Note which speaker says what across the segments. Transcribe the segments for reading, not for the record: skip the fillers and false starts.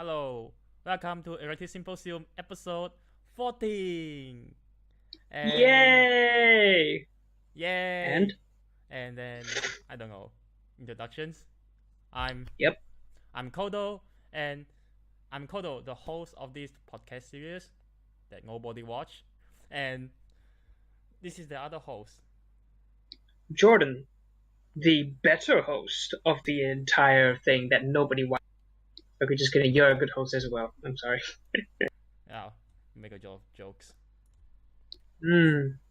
Speaker 1: Hello, welcome to Erratic Symposium episode 14. And
Speaker 2: Yay! And
Speaker 1: yay! And then I don't know introductions. I'm
Speaker 2: yep,
Speaker 1: I'm Kodo, and I'm Kodo, the host of this podcast series that nobody watch, and this is the other host.
Speaker 2: Jordan, the better host of the entire thing that nobody watched. Okay, just kidding. You're a good host as well. I'm sorry.
Speaker 1: Yeah, make a jokes.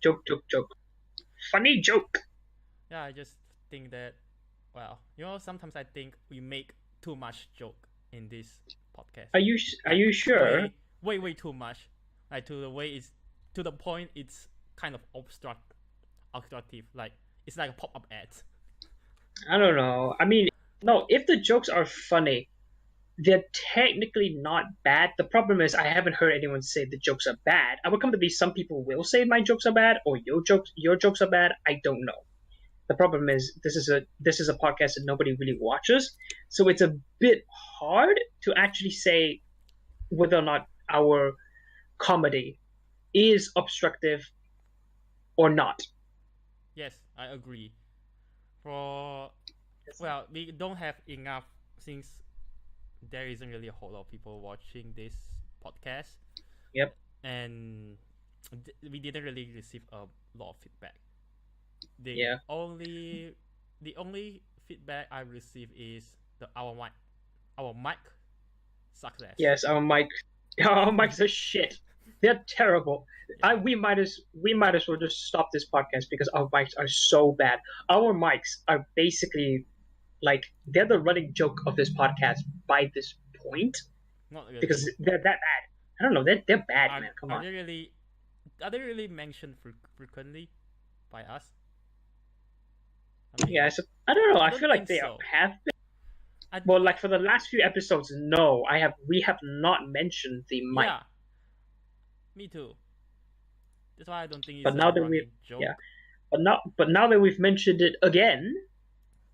Speaker 2: Joke. Funny joke.
Speaker 1: Yeah, I just think that sometimes I think we make too much joke in this podcast.
Speaker 2: Are you sure?
Speaker 1: Way too much. Like to the point it's kind of obstructive. Like it's like a pop-up ad.
Speaker 2: I don't know. I mean, no. If the jokes are funny, they're technically not bad. The problem is I haven't heard anyone say the jokes are bad. I would come to be some people will say my jokes are bad or your jokes are bad. I don't know. The problem is this is a podcast that nobody really watches, so it's a bit hard to actually say whether or not our comedy is obstructive or not.
Speaker 1: Yes, I agree. We don't have enough since there isn't really a whole lot of people watching this podcast.
Speaker 2: Yep.
Speaker 1: And we didn't really receive a lot of feedback.
Speaker 2: Yeah.
Speaker 1: The only feedback I received is our mic success.
Speaker 2: Yes, our mics are shit. They're terrible.
Speaker 1: Yeah.
Speaker 2: We might as well just stop this podcast because our mics are so bad. Our mics are basically like they're the running joke of this podcast by this point
Speaker 1: Not really.
Speaker 2: because they're that bad. I don't know. They're bad, man. Come on.
Speaker 1: Are they really mentioned frequently by us?
Speaker 2: Yeah, I don't know. I
Speaker 1: don't
Speaker 2: feel like
Speaker 1: think
Speaker 2: they
Speaker 1: so.
Speaker 2: have been. Well, like for the last few episodes, no, we have not mentioned the mic.
Speaker 1: Yeah, me too. That's why I don't think it's
Speaker 2: But now
Speaker 1: a
Speaker 2: that
Speaker 1: running joke.
Speaker 2: yeah, but now that we've mentioned it again,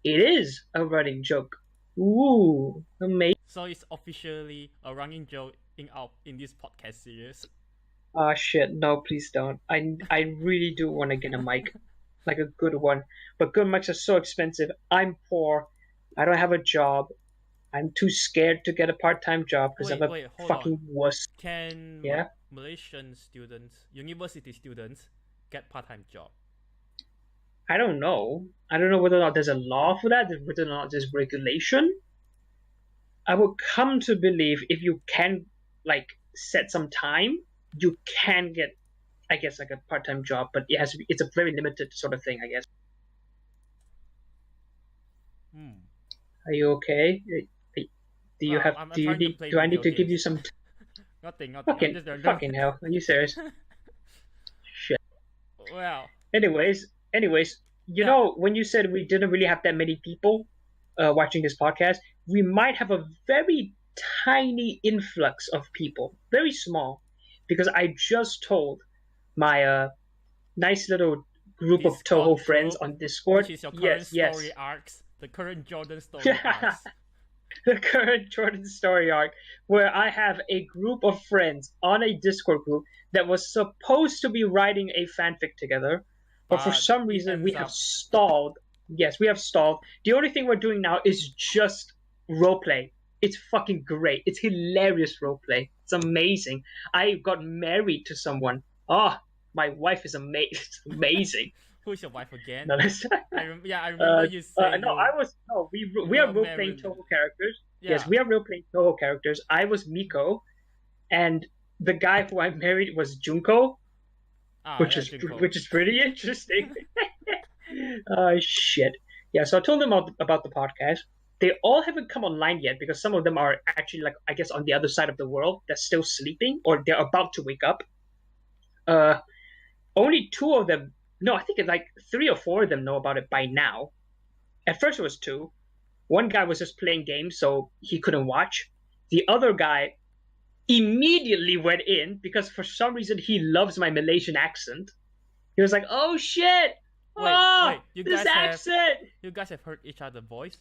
Speaker 2: it is a running joke. Ooh, amazing!
Speaker 1: So it's officially a running joke in this podcast series.
Speaker 2: Ah, shit! No, please don't. I really do want to get a mic, like a good one. But good mics are so expensive. I'm poor. I don't have a job. I'm too scared to get a part-time job because I'm a
Speaker 1: Hold
Speaker 2: fucking
Speaker 1: on.
Speaker 2: wuss.
Speaker 1: Can
Speaker 2: Yeah?
Speaker 1: Malaysian students, university students, get part-time job?
Speaker 2: I don't know. I don't know whether or not there's a law for that, whether or not there's regulation. I would come to believe if you can, like, set some time, you can get, I guess, like a part-time job, but it's a very limited sort of thing, I guess. Are you okay? Do I need to give you some?
Speaker 1: Nothing.
Speaker 2: Fucking hell! Are you serious? Shit.
Speaker 1: Well.
Speaker 2: Anyways, you know, when you said we didn't really have that many people watching this podcast, we might have a very tiny influx of people, very small, because I just told my nice little group of Toho friends on Discord.
Speaker 1: Which is your current story arcs, the current Jordan story arcs.
Speaker 2: The current Jordan story arc, where I have a group of friends on a Discord group that was supposed to be writing a fanfic together, but for some reason we have stalled. Yes, we have stalled. The only thing we're doing now is just roleplay. It's fucking great. It's hilarious roleplay. It's amazing. I got married to someone. Oh, my wife is amazing.
Speaker 1: Who's your wife again?
Speaker 2: No,
Speaker 1: I remember you saying.
Speaker 2: We are role-playing Toho characters. Yeah. Yes, we are role-playing Toho characters. I was Miko, and the guy who I married was Junko, which is pretty interesting. Shit. Yeah, so I told them about the podcast. They all haven't come online yet because some of them are actually, like, I guess, on the other side of the world. They're still sleeping or they're about to wake up. Only two of them. No, I think it's like 3 or 4 of them know about it by now. At first it was 2. One guy was just playing games, so he couldn't watch. The other guy immediately went in because for some reason he loves my Malaysian accent. He was like, "Oh shit!
Speaker 1: Wait,
Speaker 2: this accent!"
Speaker 1: You guys have heard each other's voice?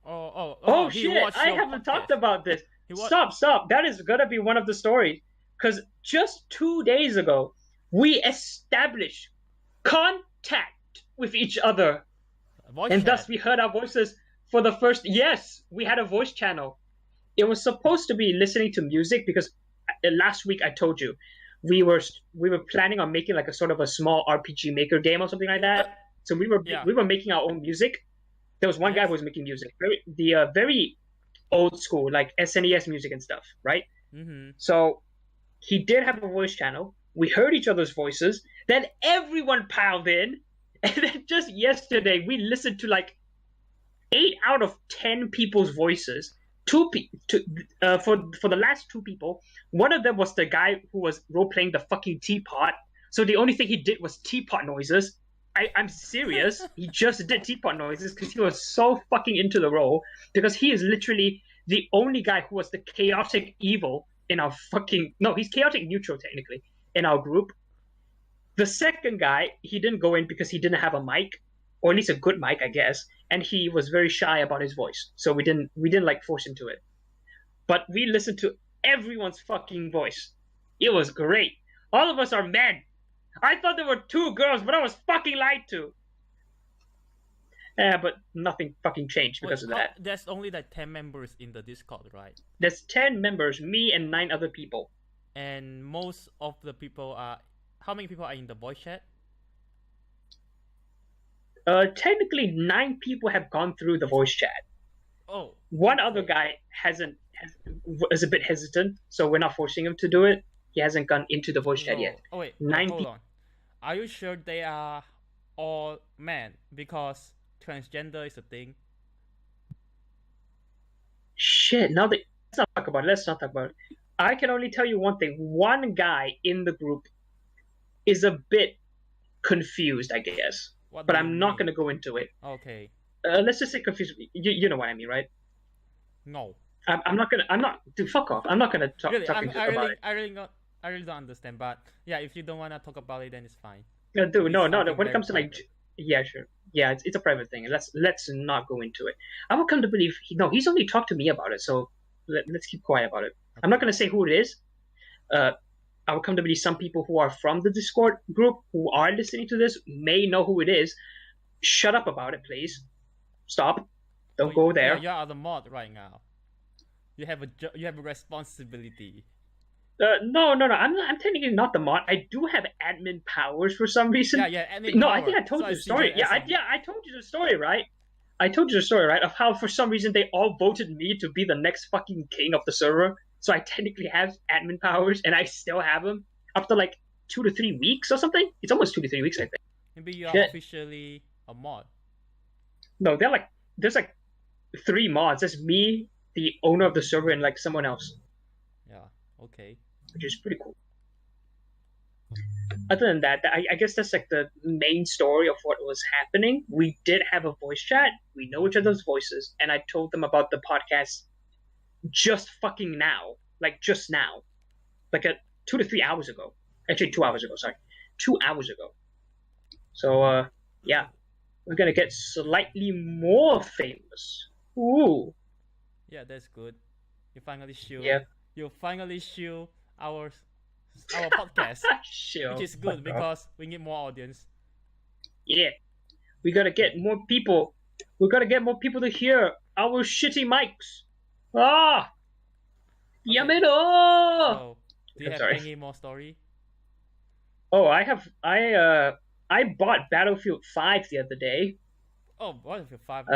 Speaker 2: Oh shit! I haven't talked about this.
Speaker 1: He was.
Speaker 2: Stop. That is gonna be one of the stories. Because just 2 days ago, we established contact with each other.
Speaker 1: Voice
Speaker 2: And
Speaker 1: chat.
Speaker 2: thus we heard our voices for the first. Yes, we had a voice channel. It was supposed to be listening to music because last week I told you we were planning on making like a sort of a small RPG maker game or something like that. So
Speaker 1: Yeah.
Speaker 2: we were making our own music. There was one guy
Speaker 1: Yes.
Speaker 2: who was making music, very old school like SNES music and stuff, right?
Speaker 1: Mm-hmm.
Speaker 2: So he did have a voice channel. We heard each other's voices. Then everyone piled in, and then just yesterday we listened to like 8 out of 10 people's voices. For the last two people, one of them was the guy who was role playing the fucking teapot. So the only thing he did was teapot noises. I'm serious. He just did teapot noises because he was so fucking into the role. Because he is literally the only guy who was the chaotic evil in our fucking. No, he's chaotic neutral technically in our group. The second guy, he didn't go in because he didn't have a mic, or at least a good mic, I guess, and he was very shy about his voice, so we didn't like force him to it. But we listened to everyone's fucking voice. It was great. All of us are men. I thought there were two girls, but I was fucking lied to. But nothing fucking changed because of that.
Speaker 1: There's only like 10 members in the Discord, right?
Speaker 2: There's 10 members, me and 9 other people.
Speaker 1: And most of the people are. How many people are in the voice chat?
Speaker 2: Technically, 9 people have gone through the voice chat.
Speaker 1: Oh.
Speaker 2: One other guy is a bit hesitant, so we're not forcing him to do it. He hasn't gone into the voice chat yet.
Speaker 1: Oh wait,
Speaker 2: 9
Speaker 1: hold on. Are you sure they are all men? Because transgender is a thing.
Speaker 2: Shit, let's not talk about it. I can only tell you one thing. One guy in the group is a bit confused, I guess. But I'm not going to go into it.
Speaker 1: Okay.
Speaker 2: Let's just say confused. You know what I mean, right?
Speaker 1: No.
Speaker 2: Dude, fuck off. I'm not going to talk about it.
Speaker 1: I really don't understand. But yeah, if you don't want to talk about it, then it's fine.
Speaker 2: Dude, no. When it comes to
Speaker 1: private.
Speaker 2: yeah, sure. Yeah, it's a private thing. Let's not go into it. I will come to believe he's only talked to me about it, so let's keep quiet about it. Okay. I'm not going to say who it is. I will come to believe some people who are from the Discord group who are listening to this may know who it is. Shut up about it, please. Stop. Don't go there.
Speaker 1: You are the mod right now. You have a responsibility.
Speaker 2: No. I'm technically not the mod. I do have admin powers for some reason.
Speaker 1: Yeah, admin power.
Speaker 2: I think I told you the story. I told you the story, right? I told you the story, right? Of how for some reason they all voted me to be the next fucking king of the server. So I technically have admin powers, and I still have them after like 2 to 3 weeks or something. It's almost 2 to 3 weeks, I think.
Speaker 1: Maybe you are officially a mod.
Speaker 2: No, there's like 3 mods. There's me, the owner of the server, and like someone else.
Speaker 1: Yeah. Okay.
Speaker 2: Which is pretty cool. Other than that, I guess that's like the main story of what was happening. We did have a voice chat. We know each other's voices, and I told them about the podcast just fucking now. Like just now. Like 2 to 3 hours ago. Actually, 2 hours ago, sorry. 2 hours ago. So, yeah. We're gonna get slightly more famous. Ooh.
Speaker 1: Yeah, that's good. You finally show.
Speaker 2: Yeah.
Speaker 1: You finally show our podcast,
Speaker 2: Sure.
Speaker 1: which is good because we need more audience.
Speaker 2: Yeah. We gotta get more people. We gotta get more people to hear our shitty mics. Ah.
Speaker 1: Okay.
Speaker 2: Yamero.
Speaker 1: So, do you have any more story?
Speaker 2: Oh, I bought Battlefield 5 the other day.
Speaker 1: Oh, Battlefield 5.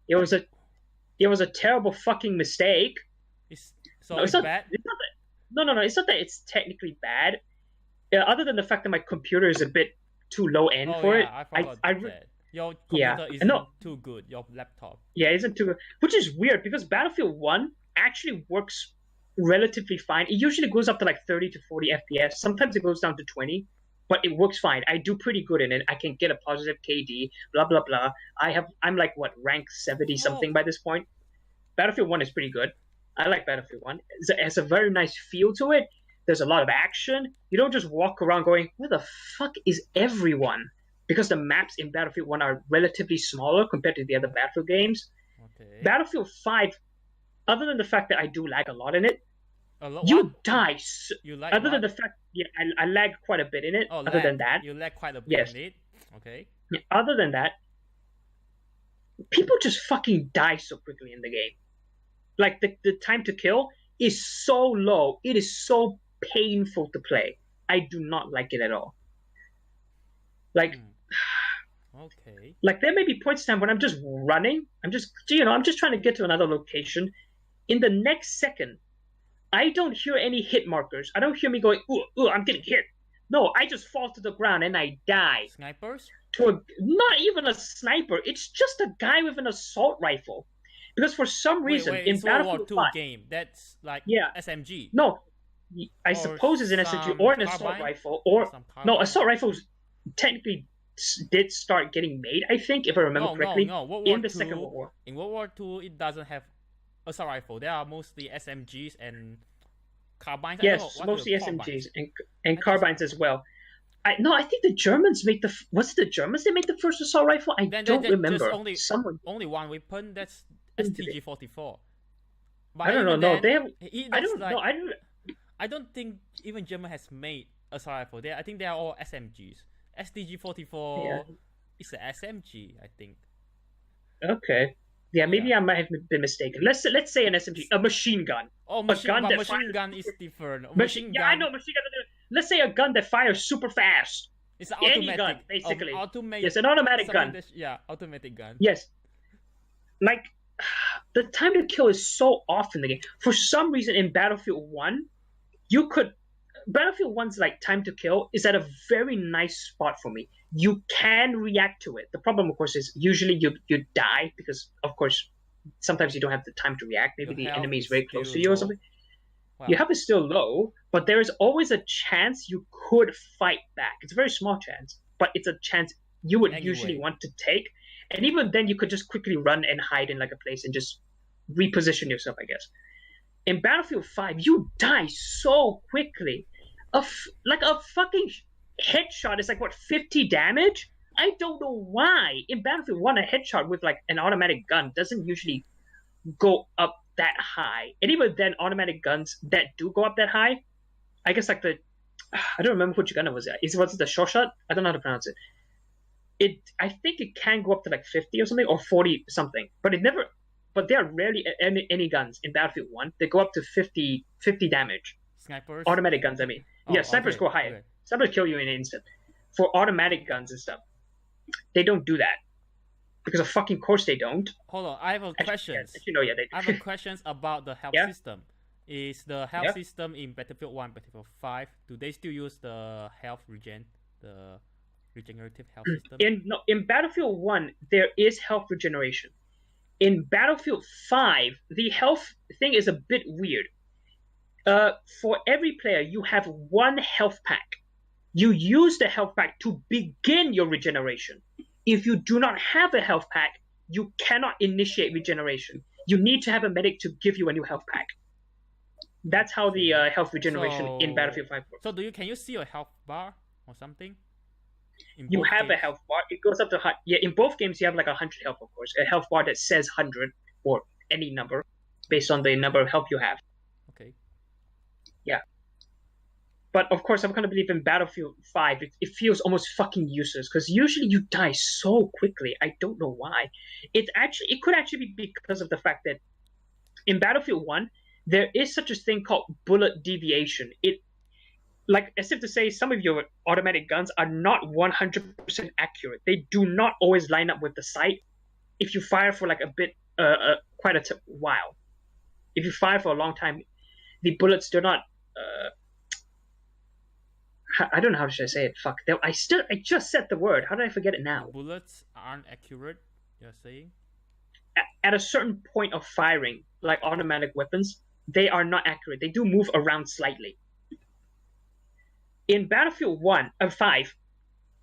Speaker 2: It was a terrible fucking mistake.
Speaker 1: It's not bad?
Speaker 2: No. It's not that it's technically bad. Other than the fact that my computer is a bit too low end for it.
Speaker 1: I forgot that. Your computer isn't too good. Your laptop.
Speaker 2: Yeah, isn't too good. Which is weird because Battlefield 1 actually works relatively fine. It usually goes up to like 30 to 40 FPS. Sometimes it goes down to 20. But it works fine. I do pretty good in it. I can get a positive KD, blah blah blah. I'm like rank 70 something by this point. Battlefield 1 is pretty good. I like Battlefield 1. It has a very nice feel to it. There's a lot of action. You don't just walk around going, where the fuck is everyone? Because the maps in Battlefield 1 are relatively smaller compared to the other Battlefield games.
Speaker 1: Okay.
Speaker 2: Battlefield 5 other than the fact that I do lag a lot in it,
Speaker 1: A lot.
Speaker 2: you
Speaker 1: What?
Speaker 2: die.
Speaker 1: You like
Speaker 2: Other than
Speaker 1: what?
Speaker 2: the fact, yeah, I lag quite a bit in it.
Speaker 1: Oh,
Speaker 2: Other
Speaker 1: lag.
Speaker 2: than that,
Speaker 1: You lag quite a bit
Speaker 2: yes.
Speaker 1: in it. Okay.
Speaker 2: Other than that, people just fucking die so quickly in the game. Like the time to kill is so low. It is so painful to play. I do not like it at all. Like
Speaker 1: Okay.
Speaker 2: like there may be points in time when I'm just running. I'm just trying to get to another location. In the next second, I don't hear any hit markers. I don't hear me going, ooh, ooh, I'm getting hit. No, I just fall to the ground and I die.
Speaker 1: Snipers?
Speaker 2: Not even a sniper. It's just a guy with an assault rifle. Because for some reason
Speaker 1: Wait,
Speaker 2: in
Speaker 1: it's World War
Speaker 2: Battlefield
Speaker 1: II
Speaker 2: 5,
Speaker 1: game. That's like
Speaker 2: yeah,
Speaker 1: SMG.
Speaker 2: no, I
Speaker 1: Or
Speaker 2: suppose it's an SMG
Speaker 1: some
Speaker 2: or an assault
Speaker 1: carbine?
Speaker 2: rifle or
Speaker 1: Some
Speaker 2: no,
Speaker 1: carbine?
Speaker 2: assault rifles technically did start getting made. I think if I remember correctly,
Speaker 1: No. World War
Speaker 2: in the
Speaker 1: II,
Speaker 2: Second World War.
Speaker 1: In World War II, it doesn't have assault rifle. There are mostly SMGs and carbines. I don't know
Speaker 2: Yes,
Speaker 1: what
Speaker 2: mostly
Speaker 1: the carbines.
Speaker 2: SMGs and
Speaker 1: I think
Speaker 2: carbines as well. I think the Germans made was it the Germans that made the first assault rifle? I
Speaker 1: then
Speaker 2: don't
Speaker 1: just
Speaker 2: remember.
Speaker 1: only one weapon. That's
Speaker 2: Who did it?
Speaker 1: STG-44. But
Speaker 2: I don't know.
Speaker 1: even
Speaker 2: No,
Speaker 1: then,
Speaker 2: they have. I
Speaker 1: that's
Speaker 2: don't
Speaker 1: like
Speaker 2: know. I don't.
Speaker 1: I don't think even German has made assault rifle. I think they are all SMGs. STG-44
Speaker 2: Yeah.
Speaker 1: is an SMG, I think.
Speaker 2: Okay. Yeah, maybe
Speaker 1: Yeah.
Speaker 2: I might have been mistaken. Let's say an SMG, a machine gun.
Speaker 1: Oh,
Speaker 2: gun that
Speaker 1: machine
Speaker 2: fires
Speaker 1: gun is different.
Speaker 2: Machine. Yeah, I know machine gun. Let's say a gun that fires super fast.
Speaker 1: It's an
Speaker 2: Any
Speaker 1: automatic.
Speaker 2: gun, basically.
Speaker 1: Automatic.
Speaker 2: Yes, an automatic gun.
Speaker 1: Automatic gun.
Speaker 2: Yes. Like, the time to kill is so off in the game. For some reason, in Battlefield 1, Battlefield 1's like time to kill is at a very nice spot for me. You can react to it. The problem, of course, is usually you die because, of course, sometimes you don't have the time to react. Maybe the enemy is very close to you or something.
Speaker 1: Wow.
Speaker 2: Your health is still low, but there is always a chance you could fight back. It's a very small chance, but it's a chance you would usually want to take. And even then, you could just quickly run and hide in like a place and just reposition yourself, I guess. In Battlefield 5, you die so quickly. Like a fucking headshot is like, what, 50 damage? I don't know why. In Battlefield 1, a headshot with like an automatic gun doesn't usually go up that high. And even then, automatic guns that do go up that high, I guess like I don't remember which gun it was. Was it the short shot? I don't know how to pronounce it. I think it can go up to like 50 or something, or 40 something, but there are rarely any guns in Battlefield 1 that go up to 50 damage.
Speaker 1: Snipers?
Speaker 2: Automatic guns, I mean. Yeah, snipers go higher. Okay. Snipers kill you in an instant. For automatic guns and stuff, they don't do that. Because of fucking course they don't.
Speaker 1: Hold on, I have a question.
Speaker 2: Yeah, they do.
Speaker 1: I have a question about the health system. Is the health system in Battlefield 1, Battlefield 5, do they still use the health the regenerative health system?
Speaker 2: In Battlefield 1, there is health regeneration. In Battlefield 5, the health thing is a bit weird. For every player, you have one health pack. You use the health pack to begin your regeneration. If you do not have a health pack, you cannot initiate regeneration. You need to have a medic to give you a new health pack. That's how the health regeneration in Battlefield 5 works.
Speaker 1: So can you see your health bar or something?
Speaker 2: You have a health bar. It goes up to in both games you have like 100 health, of course. A health bar that says 100 or any number based on the number of health you have.
Speaker 1: Okay.
Speaker 2: Yeah. But of course, I'm going to believe in Battlefield 5, it feels almost fucking useless because usually you die so quickly. I don't know why. It could actually be because of the fact that in Battlefield 1, there is such a thing called bullet deviation. Like as if to say, some of your automatic guns are not 100% accurate. They do not always line up with the sight. If you fire for like a bit, quite a while, if you fire for a long time, the bullets do not. I don't know how should I say it. Fuck. I just said the word. How did I forget it now?
Speaker 1: The bullets aren't accurate. You're saying?
Speaker 2: At a certain point of firing, like automatic weapons, they are not accurate. They do move around slightly. In Battlefield 5,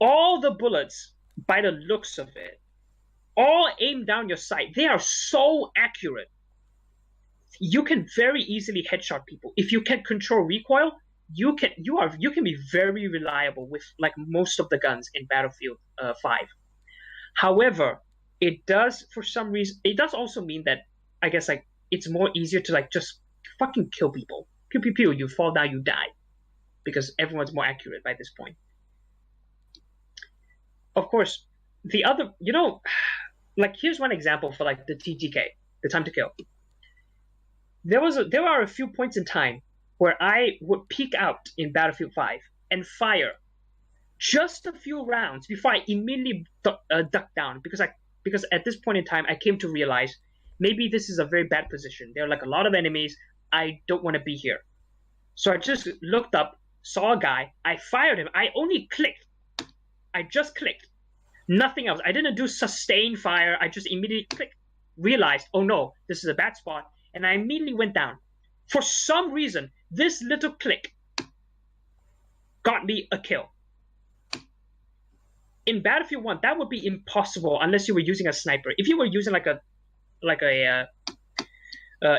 Speaker 2: all the bullets, by the looks of it, all aim down your sight. They are so accurate. You can very easily headshot people. If you can control recoil, you can be very reliable with like most of the guns in Battlefield 5. However, it does for some reason. It does also mean that I guess like it's more easier to like just fucking kill people. Pew pew pew, you fall down, you die. Because everyone's more accurate by this point. Of course, the other, like here's one example for like the TTK, the time to kill. There are a few points in time where I would peek out in Battlefield 5 and fire just a few rounds before I immediately duck down because at this point in time I came to realize maybe this is a very bad position. There are like a lot of enemies. I don't want to be here. So I just looked up, saw a guy, I fired him. I only clicked. I just clicked. Nothing else. I didn't do sustained fire. I just immediately clicked. Realized, oh no, this is a bad spot. And I immediately went down. For some reason, this little click got me a kill. In Battlefield 1, that would be impossible unless you were using a sniper. If you were using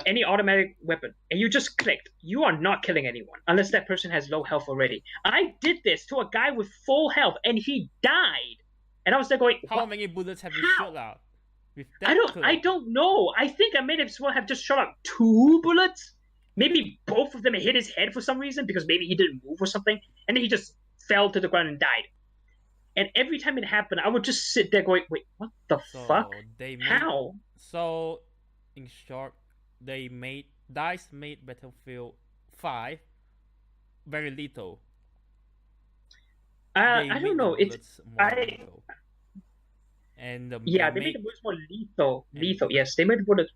Speaker 2: any automatic weapon and you just clicked, you are not killing anyone unless that person has low health already. I did this to a guy with full health and he died. And I was there going,
Speaker 1: how many bullets have you shot out? With that
Speaker 2: I don't know. I think I may as well have just shot out 2 bullets. Maybe both of them hit his head for some reason because maybe he didn't move or something. And then he just fell to the ground and died. And every time it happened, I would just sit there going, wait, what the fuck? How?
Speaker 1: So, in short, DICE made Battlefield 5 very lethal.
Speaker 2: I don't know.
Speaker 1: And
Speaker 2: they made the bullets more lethal. Lethal, yes. They made the bullets.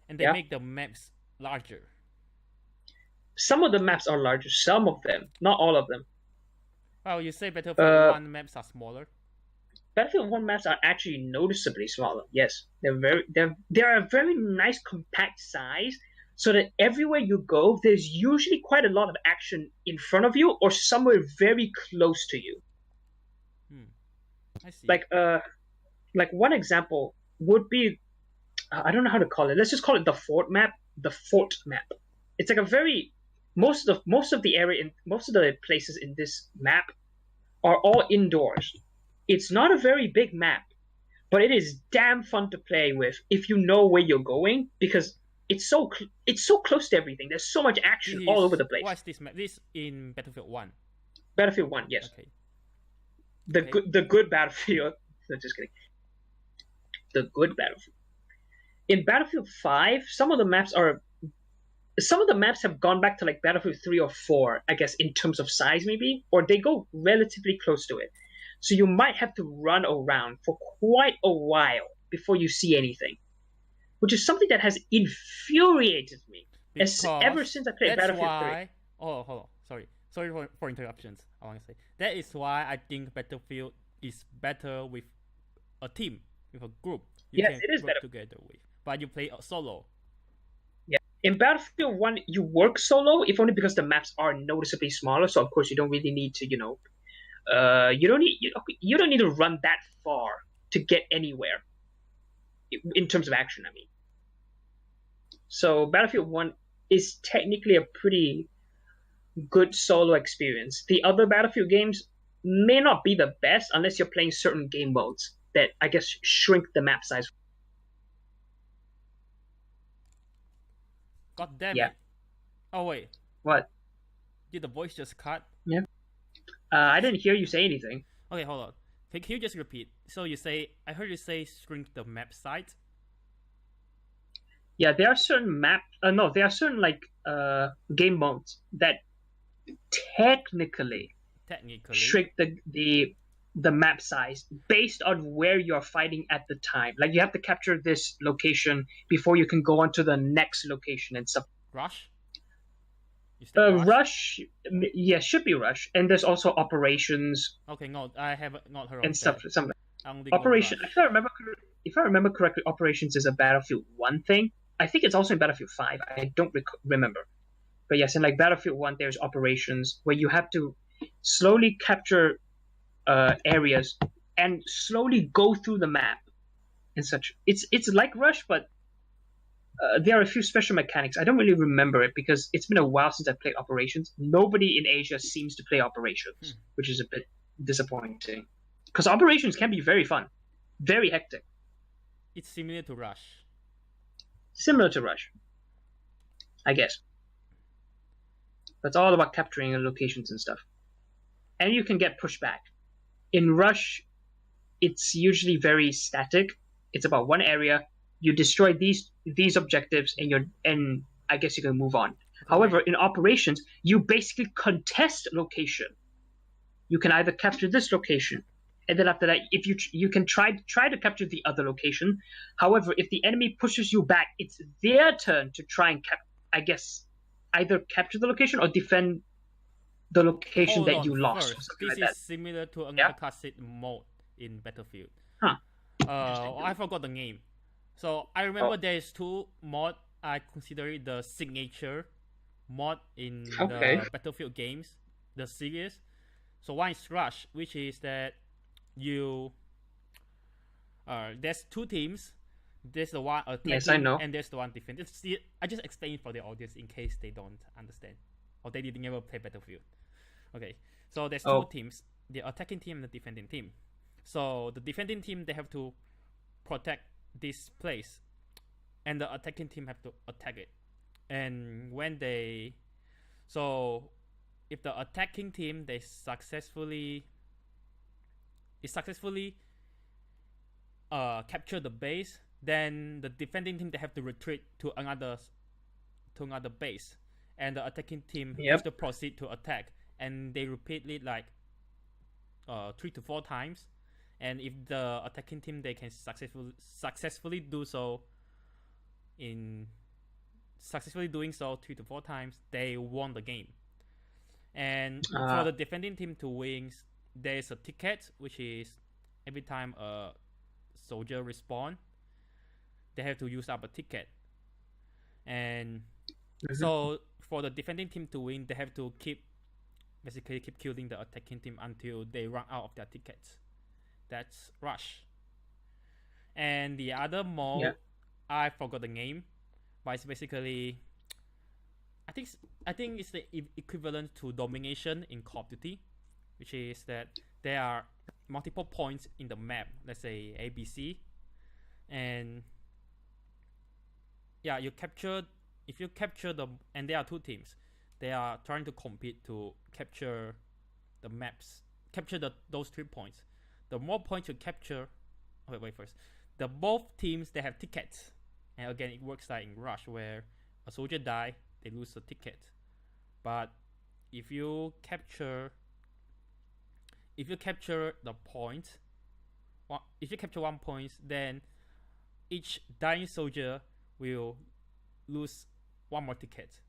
Speaker 1: And they make the maps larger.
Speaker 2: Some of the maps are larger. Some of them, not all of them.
Speaker 1: Well, you say Battlefield 1 maps are smaller.
Speaker 2: Battlefield 1 maps are actually noticeably smaller. Yes, they're a very nice compact size, so that everywhere you go, there's usually quite a lot of action in front of you or somewhere very close to you.
Speaker 1: I see.
Speaker 2: Like one example would be, I don't know how to call it. Let's just call it the fort map. The fort map. It's like a very most of the area in most of the places in this map are all indoors. It's not a very big map, but it is damn fun to play with if you know where you're going because it's so close to everything. There's so much action all over the place.
Speaker 1: What's this map? This in Battlefield 1.
Speaker 2: Battlefield 1, yes.
Speaker 1: Okay.
Speaker 2: The good Battlefield. No, just kidding. The good Battlefield. In Battlefield 5, some of the maps have gone back to like Battlefield 3 or 4, I guess, in terms of size maybe, or they go relatively close to it. So you might have to run around for quite a while before you see anything, which is something that has infuriated me ever since I played Battlefield 3.
Speaker 1: Oh, hold on. Sorry for interruptions. I want to say that is why I think Battlefield is better with a team, with a group.
Speaker 2: Yes, it is
Speaker 1: work
Speaker 2: better
Speaker 1: together with, but you play solo.
Speaker 2: Yeah, in Battlefield 1, you work solo, if only because the maps are noticeably smaller. So of course you don't really need to, you don't need to run that far to get anywhere in terms of action. I mean, so Battlefield 1 is technically a pretty good solo experience. The other Battlefield games may not be the best unless you're playing certain game modes that I guess shrink the map size.
Speaker 1: God damn it. Oh wait.
Speaker 2: What?
Speaker 1: Did the voice just cut?
Speaker 2: Yeah. I didn't hear you say anything.
Speaker 1: Okay, hold on. Can you just repeat? So I heard you say shrink the map size.
Speaker 2: Yeah, there are certain there are certain game modes that technically shrink the map size based on where you're fighting at the time. Like you have to capture this location before you can go on to the next location and stuff.
Speaker 1: Rush?
Speaker 2: Rush, yeah, should be Rush. And there's also Operations.
Speaker 1: Okay, no, I have not heard of
Speaker 2: and stuff. Something.
Speaker 1: Operation.
Speaker 2: If I remember correctly, Operations is a Battlefield 1 thing. I think it's also in Battlefield 5. I don't remember. But yes, in like Battlefield 1, there's Operations where you have to slowly capture areas and slowly go through the map and such. It's like Rush, but there are a few special mechanics. I don't really remember it because it's been a while since I played Operations. Nobody in Asia seems to play Operations, which is a bit disappointing. Because Operations can be very fun, very hectic.
Speaker 1: It's similar to Rush.
Speaker 2: Similar to Rush. I guess. That's all about capturing locations and stuff. And you can get pushback. In Rush, it's usually very static. It's about one area. You destroy these objectives, and I guess you can move on.
Speaker 1: Okay,
Speaker 2: However, in operations, you basically contest location. You can either capture this location, and then after that, if you can try to capture the other location. However, if the enemy pushes you back, it's their turn to try and I guess either capture the location or defend the location
Speaker 1: hold
Speaker 2: that
Speaker 1: on
Speaker 2: you lost or
Speaker 1: first.
Speaker 2: something
Speaker 1: This
Speaker 2: like
Speaker 1: is
Speaker 2: that.
Speaker 1: similar to
Speaker 2: Yeah.
Speaker 1: another classic mode in Battlefield.
Speaker 2: Huh. Interesting.
Speaker 1: I forgot the name. So I remember there's two mod. I consider it the signature mod in
Speaker 2: Okay.
Speaker 1: the Battlefield games, the series. So one is Rush, which is that you there's two teams. There's the one attacking,
Speaker 2: Yes, I know.
Speaker 1: and there's the one defending. I just explained for the audience in case they don't understand or they didn't ever play Battlefield. Okay, so there's two teams: the attacking team and the defending team. So the defending team, they have to protect this place, and the attacking team have to attack it. And when they, so if the attacking team they successfully capture the base, then the defending team they have to retreat to another base, and the attacking team has to proceed to attack, and they repeat it like 3 to 4 times. And if the attacking team they can successfully do so, in successfully doing so 3 to 4 times, they won the game. And for the defending team to win, there's a ticket, which is every time a soldier respawn, they have to use up a ticket. And so for the defending team to win, they have to keep killing the attacking team until they run out of their tickets. That's Rush. And the other mode, I forgot the name, but it's basically, I think it's the equivalent to domination in Call of Duty, which is that there are multiple points in the map, let's say ABC, and yeah, if you capture them, and there are two teams, they are trying to compete to capture the maps, capture those 3 points. The more points you capture, wait first. The both teams they have tickets, and again it works like in Rush where a soldier die, they lose the ticket. But if you capture the point, if you capture 1 point, then each dying soldier will lose 1 more ticket.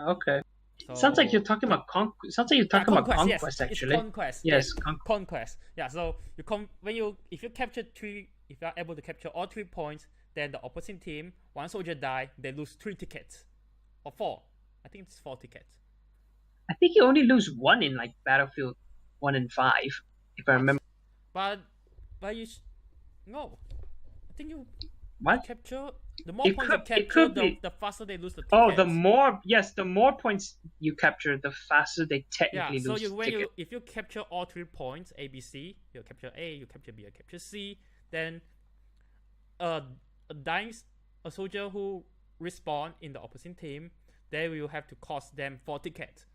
Speaker 2: Okay. So, sounds like you're talking about Conquest. Sounds like you're talking about Conquest,
Speaker 1: yes.
Speaker 2: actually.
Speaker 1: It's Conquest.
Speaker 2: Yes,
Speaker 1: Conquest. Yeah. So if you capture 3, if you are able to capture all 3 points, then the opposing team, 1 soldier die, they lose 3 tickets, or 4. I think it's 4 tickets.
Speaker 2: I think you only lose 1 in like Battlefield 1 and 5, if I remember.
Speaker 1: But you no. I think you capture. The more points you capture, the faster they lose the tickets.
Speaker 2: Oh, the more points you capture, the faster they technically lose the ticket.
Speaker 1: If you capture all 3 points, A, B, C, you capture A, you capture B, you capture C, then a soldier who respawn in the opposing team, they will have to cost them 4 tickets.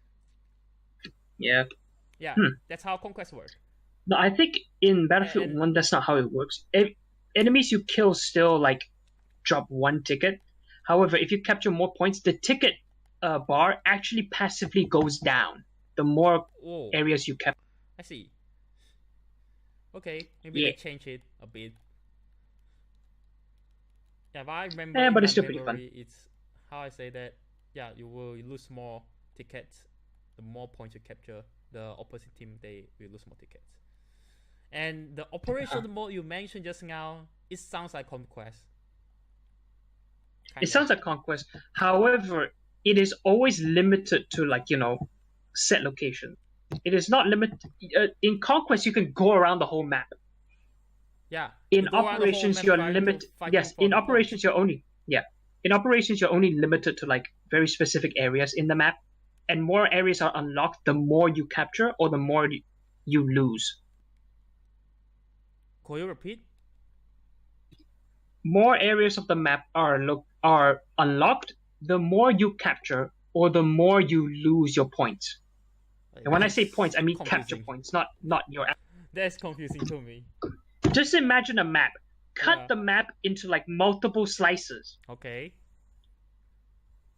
Speaker 2: Yeah.
Speaker 1: Yeah, that's how Conquest works.
Speaker 2: No, I think in Battlefield 1, that's not how it works. Enemies you kill still like drop 1 ticket. However, if you capture more points, the ticket bar actually passively goes down the more areas you capture.
Speaker 1: I see. Okay, maybe they change it a bit. Yeah, but I remember.
Speaker 2: But it's still pretty fun.
Speaker 1: It's how I say that. Yeah, you will lose more tickets the more points you capture. The opposite team they will lose more tickets. And the operation mode you mentioned just now, it sounds like Conquest.
Speaker 2: It sounds like Conquest. However, it is always limited to like set location. It is not limited. In Conquest, you can go around the whole map.
Speaker 1: Yeah.
Speaker 2: In operations, you're limited. Yes. In operations, you're only limited to like very specific areas in the map, and more areas are unlocked the more you capture or the more you lose.
Speaker 1: Could you repeat?
Speaker 2: More areas of the map are unlocked the more you capture or the more you lose your points. And when I say points, I mean capture points, not your.
Speaker 1: That's confusing to me.
Speaker 2: Just imagine a map. Cut the map into like multiple slices.
Speaker 1: Okay.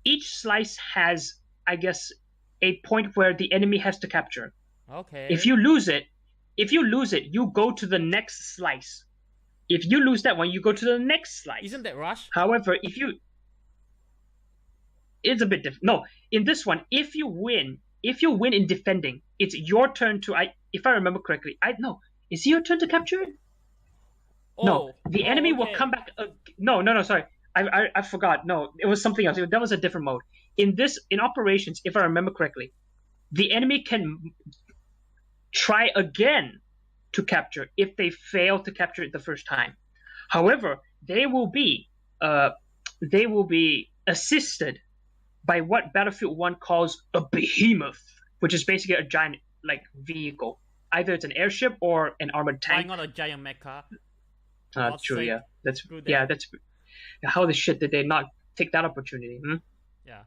Speaker 2: Each slice has, I guess, a point where the enemy has to capture.
Speaker 1: Okay.
Speaker 2: If you lose it, you go to the next slice. If you lose that one, you go to the next slice.
Speaker 1: Isn't that rush?
Speaker 2: However, it's a bit different. No, in this one, if you win in defending, it's your turn to. If I remember correctly, is it your turn to capture it? No, the enemy will come back. No, sorry. I forgot. No, it was something else. That was a different mode. In operations, if I remember correctly, the enemy can try again to capture if they fail to capture it the first time. However, they will be assisted by what Battlefield 1 calls a behemoth, which is basically a giant like vehicle. Either it's an airship or an armored tank.
Speaker 1: Why not a giant mecha?
Speaker 2: True, yeah. That's how the shit did they not take that opportunity?
Speaker 1: Yeah.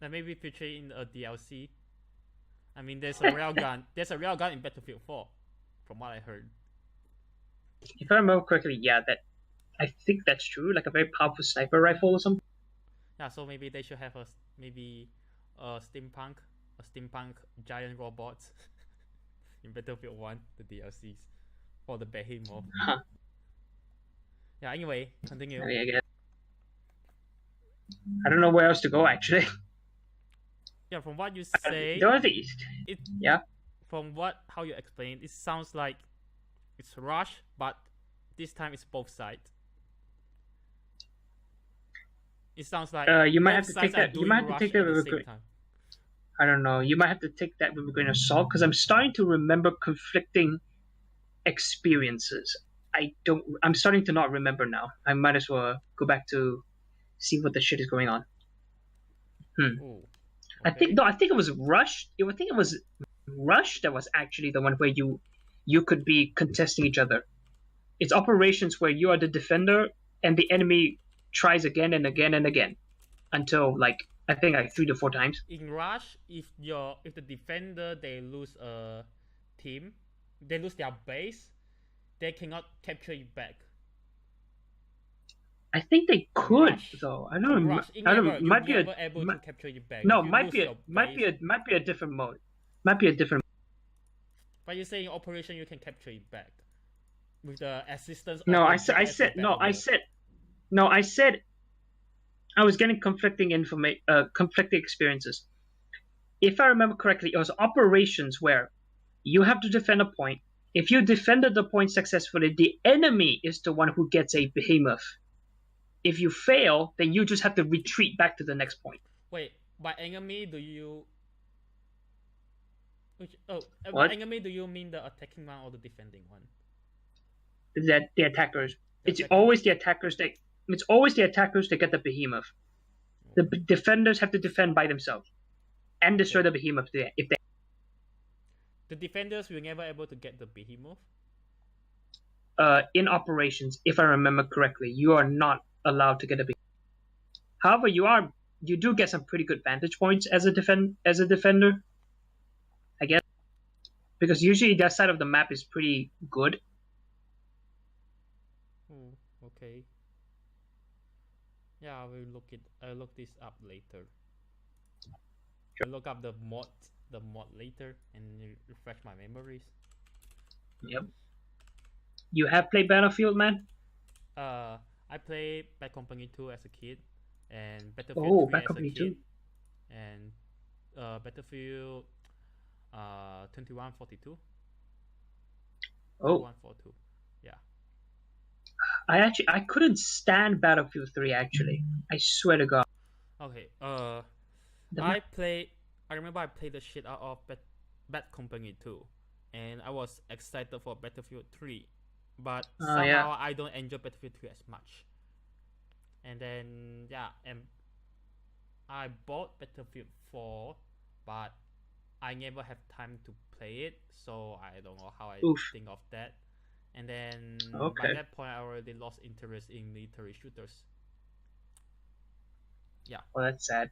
Speaker 1: Then maybe feature in a DLC. I mean, there's a railgun. There's a railgun in Battlefield 4, from what I heard.
Speaker 2: If I remember correctly, yeah, I think that's true. Like a very powerful sniper rifle or something.
Speaker 1: Yeah, so maybe they should have a steampunk giant robots in Battlefield 1, the DLCs for the behemoth. Yeah. Anyway, continue.
Speaker 2: I don't know where else to go actually.
Speaker 1: Yeah, from what you say,
Speaker 2: the only thing
Speaker 1: from how you explain, it sounds like it's rush, but this time it's both sides. It sounds like
Speaker 2: you might have to take that. You might have to take that with a grain. I don't know. You might have to take that with a grain of salt because I'm starting to remember conflicting experiences. I'm starting to not remember now. I might as well go back to see what the shit is going on.
Speaker 1: Ooh,
Speaker 2: okay. I think it was Rush. I think it was Rush that was actually the one where you could be contesting each other. It's operations where you are the defender and the enemy tries again and again and again until I think 3 to 4 times.
Speaker 1: In Rush, if the defender they lose a team, they lose their base, they cannot capture it back.
Speaker 2: I think they could though. I don't know.
Speaker 1: Might be able to capture it back.
Speaker 2: No, might be a different mode. Might be a different.
Speaker 1: But you say in operation you can capture it back with the assistance.
Speaker 2: No, I said I was getting conflicting experiences. If I remember correctly, it was operations where you have to defend a point. If you defended the point successfully, the enemy is the one who gets a behemoth. If you fail, then you just have to retreat back to the next point.
Speaker 1: Wait, by enemy do you?
Speaker 2: What?
Speaker 1: Enemy do you mean the attacking one or the defending one?
Speaker 2: The attackers. It's always the attackers that get the behemoth. The defenders have to defend by themselves and destroy the behemoth if they.
Speaker 1: The defenders were never able to get the behemoth.
Speaker 2: In operations, if I remember correctly, you are not allowed to get a behemoth. However, you do get some pretty good vantage points as a defender, I guess, because usually that side of the map is pretty good.
Speaker 1: Okay. Yeah, I'll look this up later. Sure. I'll look up the mod later and refresh my memories.
Speaker 2: Yep. You have played Battlefield, man?
Speaker 1: I played Bad Company 2 as a kid, and Battlefield 3
Speaker 2: Bad
Speaker 1: as
Speaker 2: Company
Speaker 1: a kid,
Speaker 2: 2.
Speaker 1: And Battlefield 2142.
Speaker 2: Oh.
Speaker 1: 2142. Yeah.
Speaker 2: I couldn't stand Battlefield 3 actually. I swear to God.
Speaker 1: Okay. I remember I played the shit out of Bad Company 2, and I was excited for Battlefield 3, but somehow I don't enjoy Battlefield 3 as much. And then and I bought Battlefield 4, but I never have time to play it, so I don't know how I think of that. And then by that point, I already lost interest in military shooters. Yeah.
Speaker 2: Well, that's sad.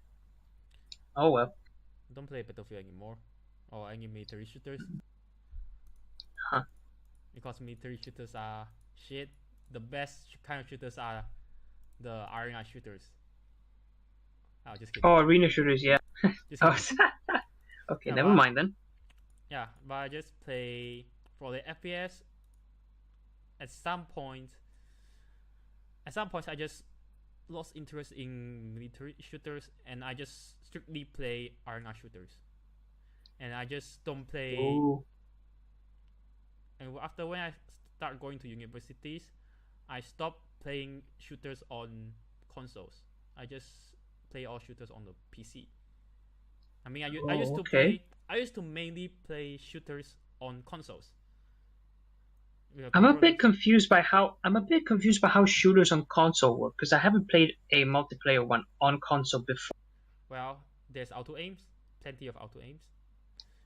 Speaker 2: Oh well.
Speaker 1: Don't play Battlefield anymore, or any military shooters,
Speaker 2: Huh.
Speaker 1: because military shooters are shit. The best kind of shooters are the arena shooters. Oh, just kidding.
Speaker 2: Oh, arena shooters, yeah.
Speaker 1: Just
Speaker 2: Oh,
Speaker 1: kidding.
Speaker 2: okay,
Speaker 1: Yeah,
Speaker 2: never mind then.
Speaker 1: Yeah, but I just play for the FPS. At some point, I just lost interest in military shooters, and I just strictly play arena shooters. And I just don't play.
Speaker 2: Ooh.
Speaker 1: And after when I start going to universities, I stopped playing shooters on consoles. I just play all shooters on the PC. I mean, I used to play. I used to mainly play shooters on consoles.
Speaker 2: I'm a bit confused by how shooters on console work, because I haven't played a multiplayer one on console before.
Speaker 1: Well, there's auto aims, plenty of auto aims,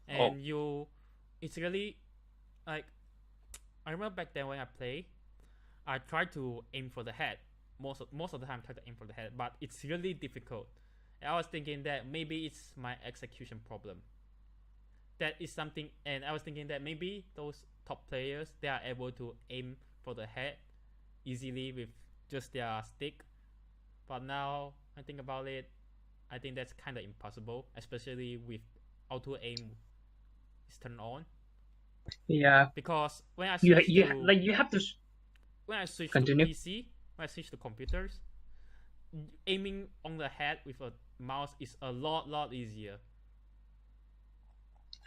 Speaker 1: and it's really like, I remember back then when I play, I tried to aim for the head. Most of the time, I try to aim for the head, but it's really difficult. And I was thinking that maybe it's my execution problem. That is something, and I was thinking that maybe those top players, they are able to aim for the head easily with just their stick. But now I think about it, I think that's kind of impossible, especially with auto aim is turned on.
Speaker 2: Yeah.
Speaker 1: Because when I
Speaker 2: you
Speaker 1: switch
Speaker 2: have to.
Speaker 1: When I switch
Speaker 2: Continue.
Speaker 1: to PC, when I switch to computers, aiming on the head with a mouse is a lot easier.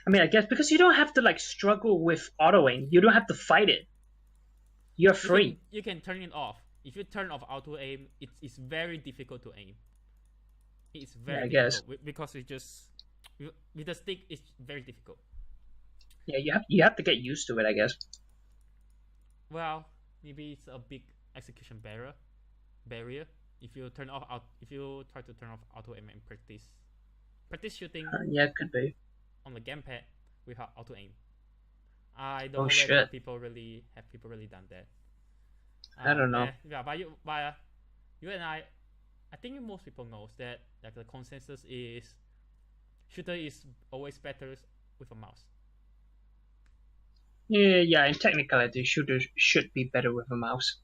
Speaker 2: I mean, I guess because you don't have to like struggle with auto aim. You don't have to fight it. You're free.
Speaker 1: You can turn it off. If you turn off auto aim, it's very difficult to aim. It's very difficult because it just with the stick it's very difficult.
Speaker 2: Yeah, you have to get used to it, I guess.
Speaker 1: Well, maybe it's a big execution barrier. If you try to turn off auto aim and practice shooting.
Speaker 2: Yeah, it could be.
Speaker 1: On the gamepad without auto aim. I don't know whether people really done that.
Speaker 2: I don't know.
Speaker 1: Yeah, but you and I think most people knows that like the consensus is shooter is always better with a mouse.
Speaker 2: Yeah. In technicality, shooters should be better with a mouse.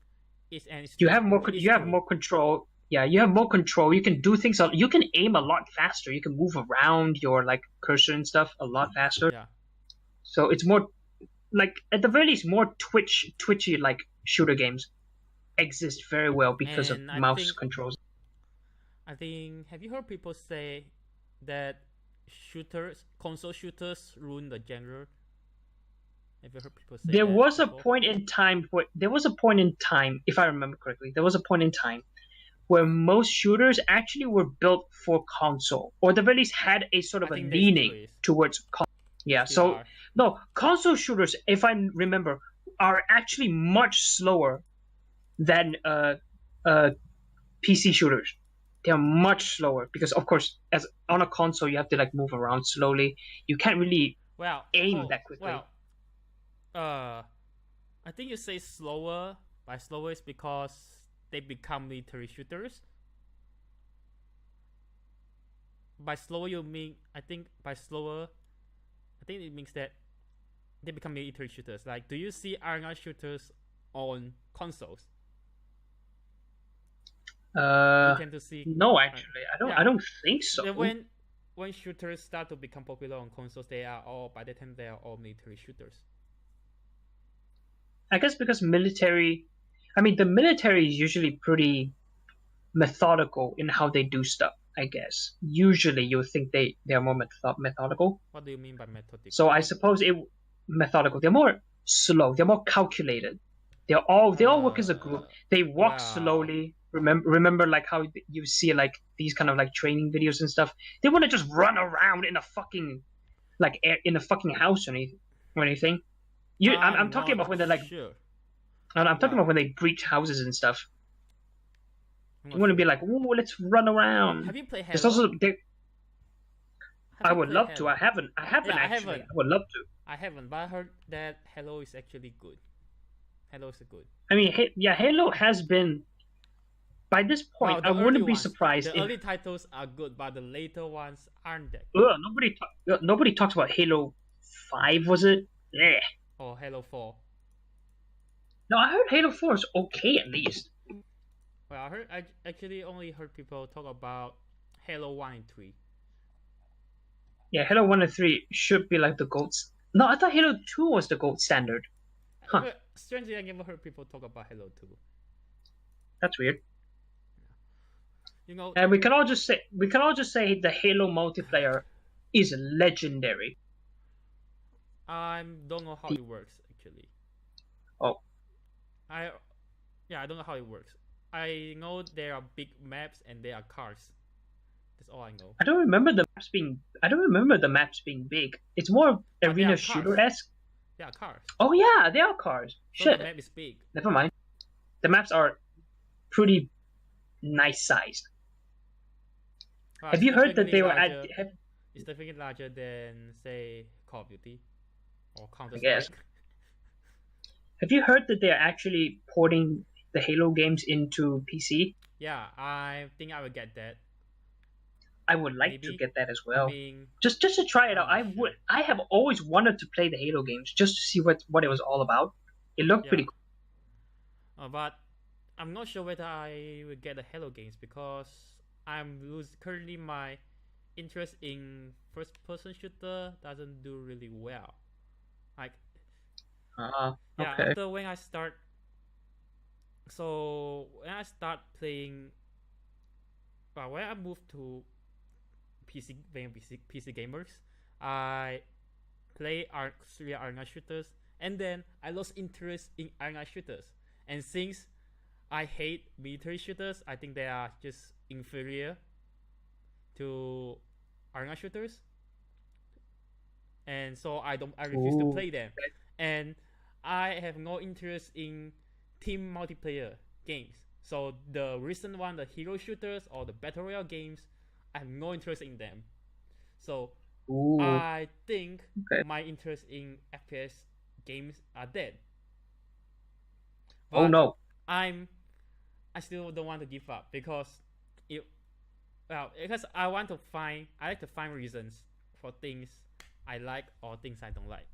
Speaker 1: You
Speaker 2: have more control. Yeah, you have more control. You can do things. You can aim a lot faster. You can move around your like cursor and stuff a lot faster.
Speaker 1: Yeah.
Speaker 2: So it's more like at the very least more twitchy like shooter games exist very well because of mouse controls.
Speaker 1: I think, have you heard people say that console shooters ruin the genre? Have you heard people say
Speaker 2: there was a point in time, if I remember correctly, there was a point in time where most shooters actually were built for console, or at the very least had a sort of a leaning towards console. Yeah, no, console shooters, if I remember, are actually much slower than PC shooters. They are much slower because, of course, as on a console, you have to like move around slowly. You can't really aim that quickly.
Speaker 1: I think you say slower. By slower is because they become military shooters. By slower you mean, I think it means that they become military shooters. Like, do you see arena shooters on consoles?
Speaker 2: No, actually, I don't think so.
Speaker 1: When shooters start to become popular on consoles, by the time they are all military shooters.
Speaker 2: I guess because the military is usually pretty methodical in how they do stuff, I guess. Usually you think they are more methodical.
Speaker 1: What do you mean by methodical?
Speaker 2: So I suppose methodical. They're more slow. They're more calculated. They all work as a group. They walk slowly. Remember like how you see like these kind of like training videos and stuff. They want to just run around in a fucking house or anything. I'm talking about when they're like, I'm talking about when they breach houses and stuff. You want to be like, "Ooh, let's run around."
Speaker 1: Have you played Halo?
Speaker 2: I would love to. I haven't actually. I would love to.
Speaker 1: I haven't, but I heard that Halo is actually good. Halo is good.
Speaker 2: I mean, Halo has been by this point,
Speaker 1: Well,
Speaker 2: I
Speaker 1: the early
Speaker 2: wouldn't be
Speaker 1: ones,
Speaker 2: surprised
Speaker 1: the
Speaker 2: if
Speaker 1: early titles are good, but the later ones aren't that.
Speaker 2: nobody talks about Halo 5, was it? Yeah.
Speaker 1: Or Halo 4.
Speaker 2: No, I heard Halo 4 is okay at least.
Speaker 1: Well, I actually only heard people talk about Halo 1 and 3.
Speaker 2: Yeah, Halo 1 and 3 should be like the gold. No, I thought Halo 2 was the gold standard. Huh,
Speaker 1: But strangely, I never heard people talk about Halo 2.
Speaker 2: that's weird.
Speaker 1: You know,
Speaker 2: And we can all just say the Halo multiplayer is legendary.
Speaker 1: I don't know how it works actually.
Speaker 2: Oh,
Speaker 1: I don't know how it works. I know there are big maps and there are cars. That's all I know.
Speaker 2: I don't remember the maps being big. It's more
Speaker 1: But they
Speaker 2: arena
Speaker 1: are
Speaker 2: shooter
Speaker 1: cars.
Speaker 2: esque.
Speaker 1: They are cars.
Speaker 2: Oh yeah, they are cars.
Speaker 1: So
Speaker 2: Shit.
Speaker 1: the map is big.
Speaker 2: Never mind. The maps are pretty nice sized.
Speaker 1: Well,
Speaker 2: Have you heard that they were at?
Speaker 1: It's definitely larger than say Call of Duty or Counter
Speaker 2: Yes.
Speaker 1: Strike.
Speaker 2: Have you heard that they are actually porting the Halo games into PC?
Speaker 1: Yeah, I think I will get that.
Speaker 2: I would like
Speaker 1: Maybe.
Speaker 2: to get that as well.
Speaker 1: I mean,
Speaker 2: just to try it out.
Speaker 1: I'm not sure.
Speaker 2: I have always wanted to play the Halo games just to see what it was all about. It looked pretty cool.
Speaker 1: But I'm not sure whether I will get the Halo games because currently my interest in first-person shooter doesn't do really well. Like,
Speaker 2: okay.
Speaker 1: after when I start playing, when I moved to PC gamers, I play three arena shooters, and then I lost interest in arena shooters. And since I hate military shooters, I think they are just inferior to arena shooters, and so I refuse to play them. And I have no interest in team multiplayer games. So the recent one, the hero shooters or the battle royale games, I have no interest in them. So I think my interest in FPS games are dead. But
Speaker 2: oh no!
Speaker 1: I still don't want to give up because because I like to find reasons for things I like or things I don't like.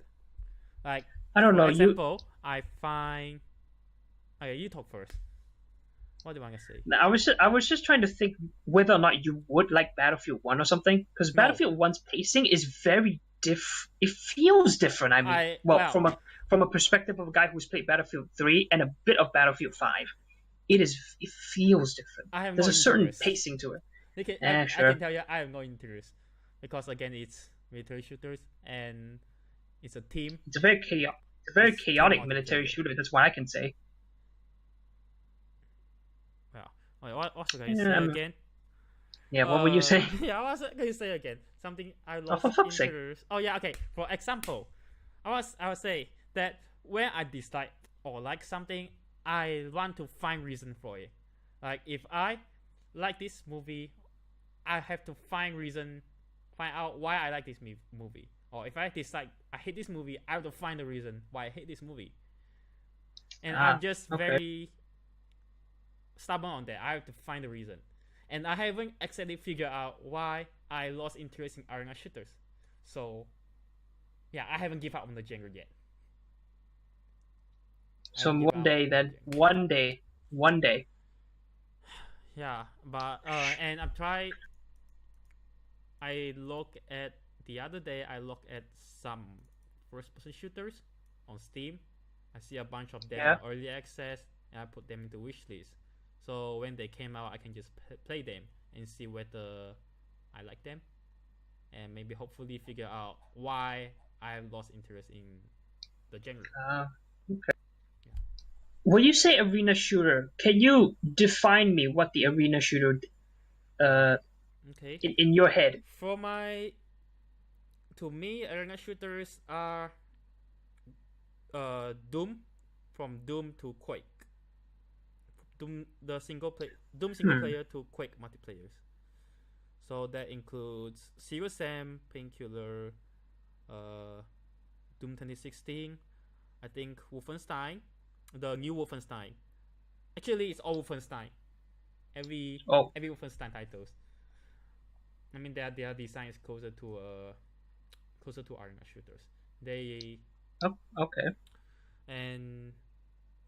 Speaker 1: Like,
Speaker 2: I don't know.
Speaker 1: For example, I find. Okay, you talk first. What do you want to say?
Speaker 2: I was just trying to think whether or not you would like Battlefield 1 or something, because Battlefield 1's pacing is very it feels different. I mean, from a perspective of a guy who's played Battlefield 3 and a bit of Battlefield 5, it feels different. There's a certain pacing to it.
Speaker 1: Okay, I can tell you I have no interest because again it's military shooters and it's a team.
Speaker 2: It's a very chaotic military shooter. That's what I can say.
Speaker 1: What was I going to say again?
Speaker 2: Yeah, what were you saying?
Speaker 1: Yeah, I was going to say again something I lost interest. Sake. Oh yeah, okay. For example, I would say that when I dislike or like something, I want to find reason for it. Like if I like this movie, I have to find out why I like this movie. Or if I decide I hate this movie, I have to find the reason why I hate this movie. And I'm just very stubborn on that. I have to find the reason. And I haven't exactly figured out why I lost interest in arena shooters. So, yeah, I haven't given up on the genre yet.
Speaker 2: So one day.
Speaker 1: Yeah, but and the other day I looked at some first-person shooters on Steam. I see a bunch of them on early access, and I put them into wishlist. So when they came out, I can just play them and see whether I like them, and maybe hopefully figure out why I have lost interest in the genre.
Speaker 2: Okay. Yeah. When you say arena shooter, can you define me what the arena shooter in your head?
Speaker 1: To me, arena shooters are Doom, from Doom to Quake. Doom single player to Quake multiplayers. So that includes Serious Sam, Painkiller, Doom 2016, I think Wolfenstein, the new Wolfenstein. Actually, it's all Wolfenstein, every
Speaker 2: Oh,
Speaker 1: Wolfenstein titles. I mean, their design is closer to arena shooters. They
Speaker 2: okay.
Speaker 1: and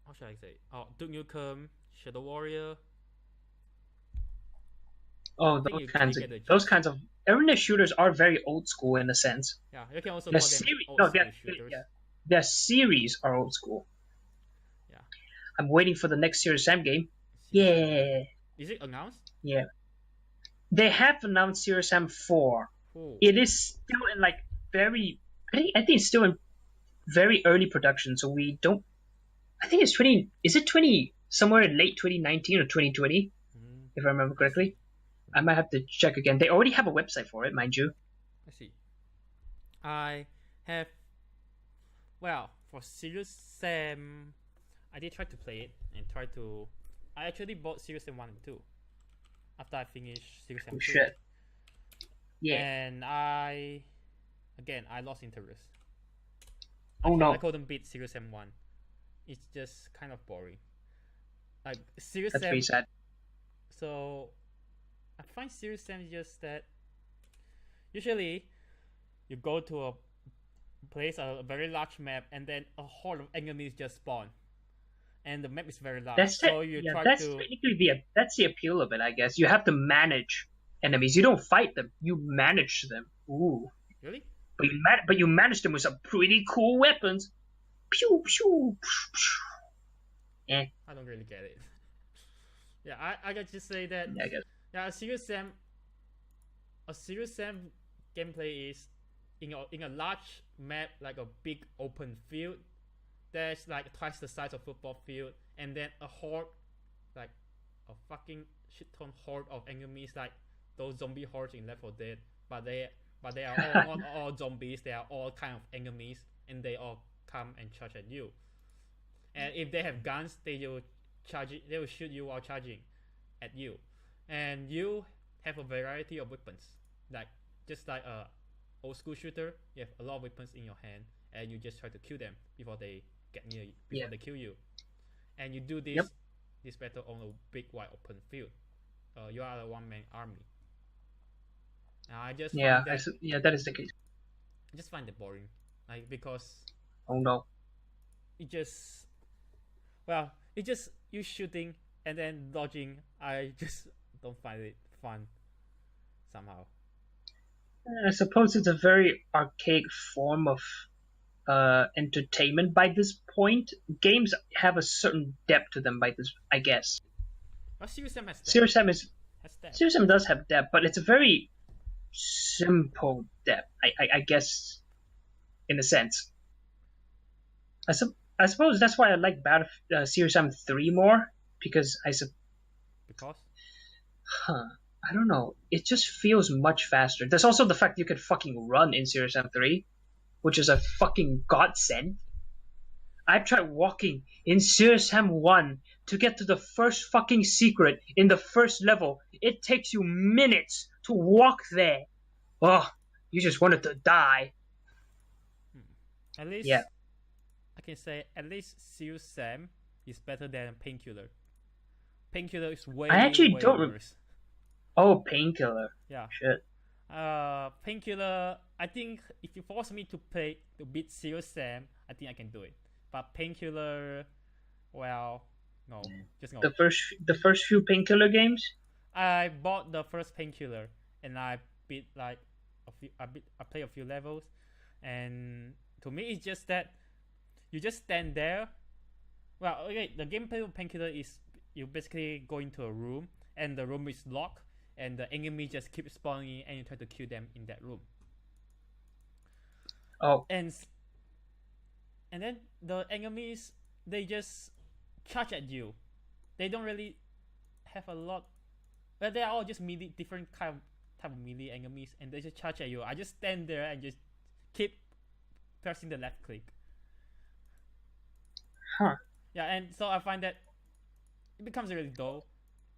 Speaker 1: how should I say? Oh, Duke Nukem, Shadow Warrior.
Speaker 2: Oh,
Speaker 1: I think you get the
Speaker 2: those
Speaker 1: gist.
Speaker 2: kinds of arena shooters are very old school in a sense.
Speaker 1: Yeah, you can also
Speaker 2: The
Speaker 1: call them
Speaker 2: series,
Speaker 1: old
Speaker 2: no,
Speaker 1: school shooters.
Speaker 2: their series are old school.
Speaker 1: Yeah.
Speaker 2: I'm waiting for the next Serious Sam game.
Speaker 1: Serious Sam.
Speaker 2: Yeah,
Speaker 1: Is it announced?
Speaker 2: yeah. They have announced Serious Sam 4.
Speaker 1: Oh.
Speaker 2: It is still in like very. I think it's still in very early production, so we don't. I think it's 20. Is it 20? Somewhere in late 2019 or 2020, if I remember correctly. I might have to check again. They already have a website for it, mind you.
Speaker 1: I see. I have. Well, for Serious Sam, I did try to play it and try to. I actually bought Serious Sam 1 and 2 after I finished Serious Sam 2.
Speaker 2: Shit. Yeah.
Speaker 1: And I lost interest.
Speaker 2: Oh no.
Speaker 1: I couldn't beat Serious Sam 1. It's just kind of boring. Like Serious
Speaker 2: That's
Speaker 1: Sam.
Speaker 2: pretty sad.
Speaker 1: So I find Serious Sam just that usually you go to a place, a very large map, and then a horde of enemies just spawn, and the map is very large.
Speaker 2: That's the appeal of it, I guess. You have to manage enemies. You don't fight them. You manage them. Ooh.
Speaker 1: Really?
Speaker 2: But you manage them with some pretty cool weapons. Pew pew. Pew. Eh.
Speaker 1: I don't really get it. Yeah, I got to say that.
Speaker 2: Yeah, I guess.
Speaker 1: Yeah, a Serious Sam gameplay is in a large map, like a big open field. There's like twice the size of football field, and then a horde, like a fucking shit ton horde of enemies, like those zombie hordes in Left 4 Dead. But they are all not all zombies. They are all kind of enemies, and they all come and charge at you. And if they have guns, they will They will shoot you while charging at you, and you have a variety of weapons, like just like a old school shooter. You have a lot of weapons in your hand, and you just try to kill them before they get near you, before they kill you. And you do this battle on a big wide open field. You are a one-man army. Now I just
Speaker 2: that is the case.
Speaker 1: I just find it boring, like because
Speaker 2: oh no,
Speaker 1: it just you shooting and then dodging. I just don't find it fun somehow.
Speaker 2: I suppose it's a very archaic form of entertainment by this point. Games have a certain depth to them by this, I guess.
Speaker 1: Well, Serious Sam has depth.
Speaker 2: Serious Sam does have depth, but it's a very simple depth, I guess, in a sense. I suppose that's why I like Serious Sam 3 more, because I don't know. It just feels much faster. There's also the fact you can fucking run in Serious Sam 3, which is a fucking godsend. I tried walking in Serious Sam 1 to get to the first fucking secret in the first level. It takes you minutes to walk there. Oh, you just wanted to die.
Speaker 1: At least,
Speaker 2: yeah.
Speaker 1: I can say at least Serious Sam is better than Painkiller. Painkiller is way worse.
Speaker 2: Oh, Painkiller.
Speaker 1: Yeah.
Speaker 2: Shit.
Speaker 1: Painkiller. I think if you force me to beat Serious Sam, I think I can do it. But Painkiller, well, no, just no.
Speaker 2: The first few Painkiller games.
Speaker 1: I bought the first Painkiller and I beat like I played a few levels, and to me it's just that you just stand there. Well, okay, the gameplay of Painkiller is you basically go into a room and the room is locked and the enemy just keep spawning and you try to kill them in that room.
Speaker 2: Oh.
Speaker 1: And then the enemies, they just charge at you. They don't really have a lot, but they are all just melee, different type of melee enemies, and they just charge at you. I just stand there and just keep pressing the left click.
Speaker 2: Huh.
Speaker 1: Yeah, and so I find that it becomes really dull.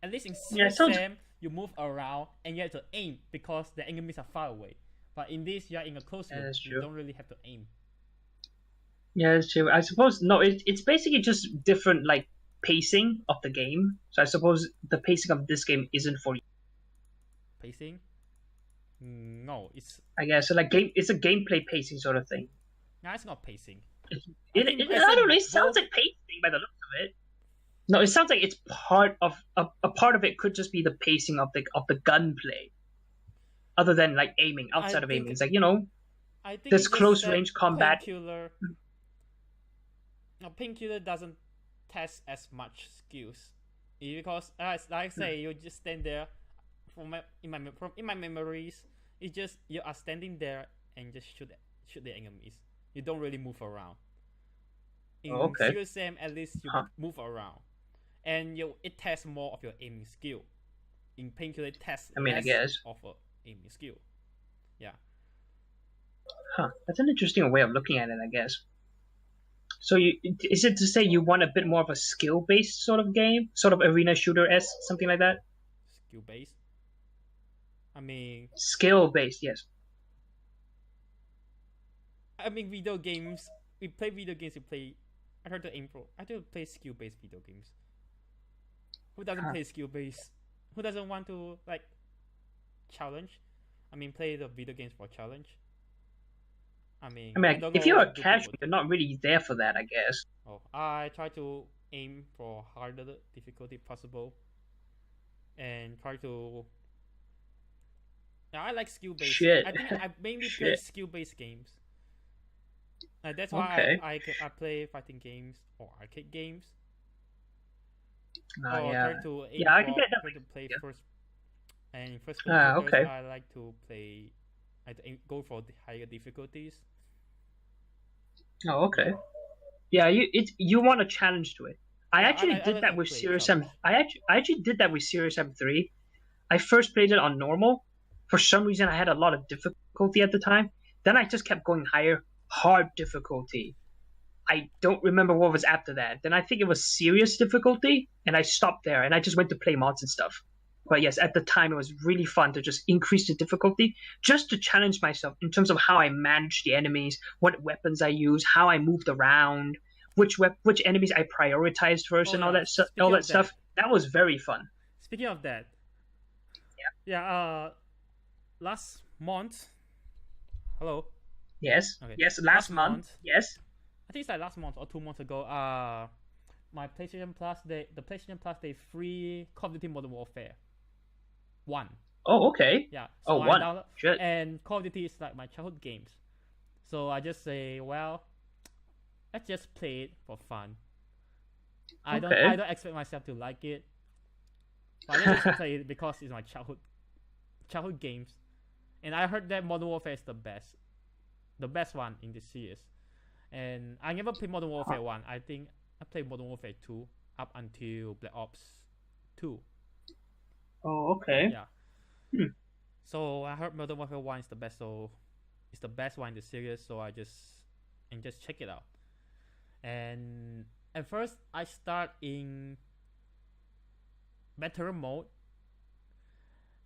Speaker 1: At least in Serious Sam, you move around and you have to aim because the enemies are far away. But in this, you are in a close room. You don't really have to aim.
Speaker 2: Yeah, that's true. I suppose no. It's basically just different like pacing of the game. So I suppose the pacing of this game isn't for you.
Speaker 1: Pacing? No,
Speaker 2: I guess so. Like it's a gameplay pacing sort of thing.
Speaker 1: no, it's not pacing.
Speaker 2: I don't know. It sounds like pacing by the looks of it. No, it sounds like it's part of a part of it could just be the pacing of the gunplay. Other than like aiming, outside of aiming, it's like
Speaker 1: I think
Speaker 2: this close range combat.
Speaker 1: Painkiller doesn't test as much skills because, as like I say, you just stand there. In my memories, it's just you are standing there and just shoot the enemies. You don't really move around. In CSM, at least you move around, and it tests more of your aiming skill. In Painkiller, it tests less of a aiming skill. Yeah.
Speaker 2: That's an interesting way of looking at it, I guess. So is it to say you want a bit more of a skill-based sort of game, sort of arena shooter-esque, something like that?
Speaker 1: Skill-based? I mean...
Speaker 2: Skill-based, yes.
Speaker 1: I mean, video games... We play video games, I heard the aim pro. I don't play skill-based video games. Who doesn't play skill-based? Who doesn't want to, like, challenge? I mean, play the video games for challenge? I mean,
Speaker 2: if you're a casual, you're not really there for that, I guess.
Speaker 1: Oh, I try to aim for harder difficulty possible, and try to. I like skill-based.
Speaker 2: Shit.
Speaker 1: I think I mainly play skill-based games. That's why I play fighting games or arcade games.
Speaker 2: I can get that.
Speaker 1: Try to play first. And first shooters, I like to play. I go for the higher difficulties.
Speaker 2: Oh, okay. Yeah, you want a challenge to it. I actually did that with Serious M. I actually did that with Serious M3. I first played it on normal. For some reason, I had a lot of difficulty at the time. Then I just kept going higher, hard difficulty. I don't remember what was after that. Then I think it was serious difficulty, and I stopped there, and I just went to play mods and stuff. But yes, at the time, it was really fun to just increase the difficulty, just to challenge myself in terms of how I manage the enemies, what weapons I use, how I moved around, which enemies I prioritized first, and all that stuff. That was very fun.
Speaker 1: Speaking of that, last month. Hello.
Speaker 2: Yes. Okay. Yes. Last month. Yes.
Speaker 1: I think it's like last month or 2 months ago. My PlayStation Plus, the PlayStation Plus, they free Call of Duty Modern Warfare 1.
Speaker 2: Oh, okay.
Speaker 1: Yeah. So
Speaker 2: one. Shit.
Speaker 1: And Call of Duty is like my childhood games. So I just say, well, let's just play it for fun. I don't expect myself to like it. But let's just play it because it's my childhood games. And I heard that Modern Warfare is the best one in this series. And I never played Modern Warfare 1. I think I played Modern Warfare 2 up until Black Ops 2.
Speaker 2: Oh, okay.
Speaker 1: Yeah. So I heard Modern Warfare 1 is the best, so it's the best one in the series, so I just check it out. And at first I start in veteran mode,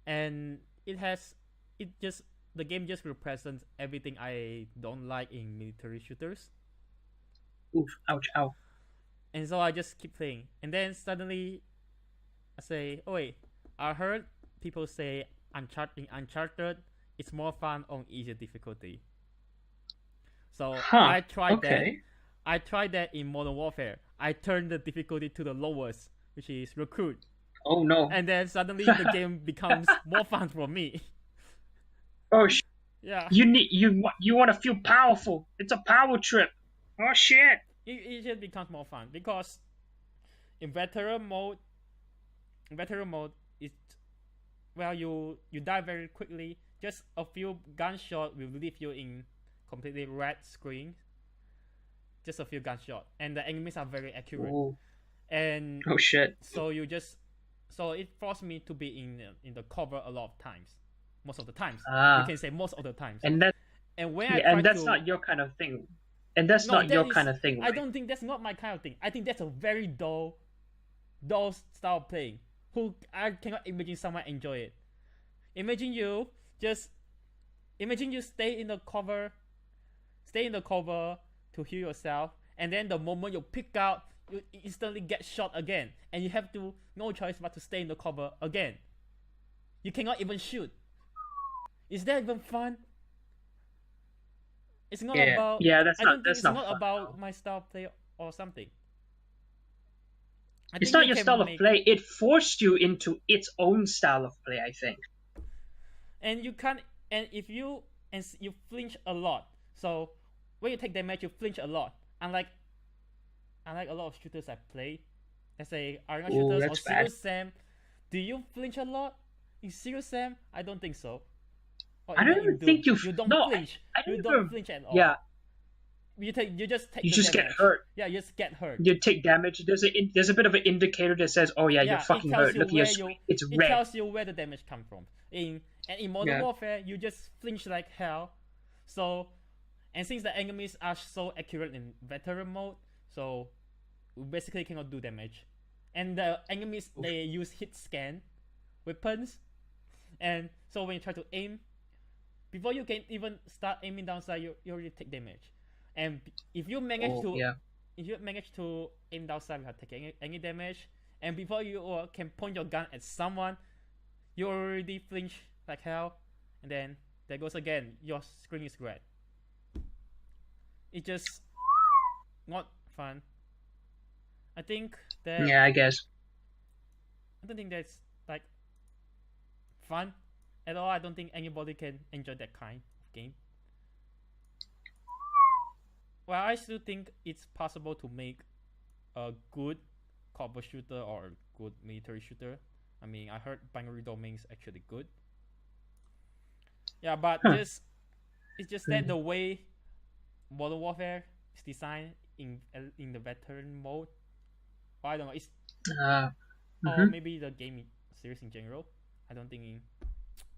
Speaker 1: and the game just represents everything I don't like in military shooters.
Speaker 2: Oof, ouch, ow.
Speaker 1: And so I just keep playing. And then suddenly I say, oh wait, I heard people say Uncharted it's more fun on easier difficulty. So I tried that. I tried that in Modern Warfare. I turned the difficulty to the lowest, which is Recruit.
Speaker 2: Oh no.
Speaker 1: And then suddenly the game becomes more fun for me.
Speaker 2: Oh
Speaker 1: yeah.
Speaker 2: You want to feel powerful. It's a power trip. Oh shit.
Speaker 1: It just becomes more fun because in veteran mode it's you die very quickly. Just a few gunshot will leave you in completely red screen. Just a few gunshot, and the enemies are very accurate.
Speaker 2: Ooh.
Speaker 1: And
Speaker 2: oh shit.
Speaker 1: So it forced me to be in the cover a lot of times. Most of the times. You can say most of the times.
Speaker 2: And that's not your kind of thing. And that's not your kind of thing. Right?
Speaker 1: I don't think that's not my kind of thing. I think that's a very dull style of playing. I cannot imagine someone enjoy it. Imagine you stay in the cover to heal yourself, and then the moment you pick out you instantly get shot again, and you have to no choice but to stay in the cover again. You cannot even shoot. Is that even fun? It's not about.
Speaker 2: Yeah,
Speaker 1: I don't think
Speaker 2: that's
Speaker 1: it's
Speaker 2: not
Speaker 1: not
Speaker 2: fun.
Speaker 1: about my style of play or something. I
Speaker 2: It's
Speaker 1: think
Speaker 2: not
Speaker 1: you
Speaker 2: your
Speaker 1: can
Speaker 2: style of
Speaker 1: make,
Speaker 2: play. It forced you into its own style of play, I think.
Speaker 1: and you can't. And if you you flinch a lot, so when you take damage, you flinch a lot. Unlike a lot of shooters I play, let's say arena
Speaker 2: Ooh,
Speaker 1: shooters or
Speaker 2: that's
Speaker 1: Zero
Speaker 2: bad.
Speaker 1: Sam, do you flinch a lot? In Zero Sam, I don't think so. Or
Speaker 2: I don't
Speaker 1: even in
Speaker 2: even
Speaker 1: Doom,
Speaker 2: think you.
Speaker 1: you don't
Speaker 2: No,
Speaker 1: flinch.
Speaker 2: I
Speaker 1: You
Speaker 2: don't
Speaker 1: don't
Speaker 2: even.
Speaker 1: flinch at all.
Speaker 2: Yeah,
Speaker 1: You just take
Speaker 2: you
Speaker 1: the
Speaker 2: just get
Speaker 1: damage.
Speaker 2: hurt.
Speaker 1: Yeah, you just get hurt.
Speaker 2: You take damage. There's a bit of an indicator that says, "Oh yeah, you're
Speaker 1: Yeah, it
Speaker 2: fucking
Speaker 1: tells
Speaker 2: hurt.
Speaker 1: you
Speaker 2: Look at your
Speaker 1: where
Speaker 2: screen.
Speaker 1: you.
Speaker 2: It's
Speaker 1: It
Speaker 2: red."
Speaker 1: tells you where the damage come from. In Modern
Speaker 2: Yeah.
Speaker 1: Warfare, you just flinch like hell. So, and since the enemies are so accurate in veteran mode, so we basically cannot do damage. And the enemies they use hit scan weapons, and so when you try to aim, before you can even start aiming down sight, you already take damage. And if you manage
Speaker 2: Oh,
Speaker 1: to
Speaker 2: yeah.
Speaker 1: if you manage to aim down sight without taking any damage, and before you can point your gun at someone, you already flinch like hell, and then there goes again. Your screen is red. It's just not fun. I think that
Speaker 2: Yeah, I guess.
Speaker 1: I don't think that's like fun at all. I don't think anybody can enjoy that kind of game. Well, I still think it's possible to make a good cowboy shooter or a good military shooter. I mean, I heard Binary Domain is actually good. Yeah, but
Speaker 2: Huh.
Speaker 1: it's just that the way Modern Warfare is designed in the veteran mode, or I don't know, it's
Speaker 2: Uh,
Speaker 1: or
Speaker 2: mhm.
Speaker 1: maybe the game series in general. I don't think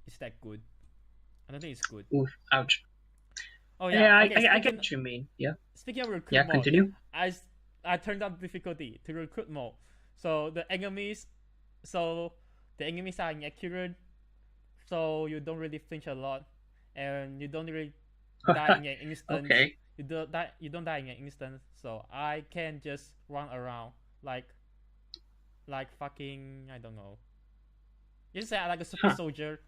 Speaker 1: it's that good. I don't think it's good.
Speaker 2: Oof, ouch.
Speaker 1: Oh yeah,
Speaker 2: Yeah,
Speaker 1: okay.
Speaker 2: I get what you mean. Yeah.
Speaker 1: Speaking of recruit
Speaker 2: Yeah,
Speaker 1: mode,
Speaker 2: continue.
Speaker 1: I turned up difficulty to recruit mode. So the enemies, so the enemies are inaccurate, so you don't really flinch a lot, and you don't really die in an instant.
Speaker 2: Okay.
Speaker 1: You don't die in an instant. So I can just run around like fucking I don't know. You say like a super
Speaker 2: Huh.
Speaker 1: soldier,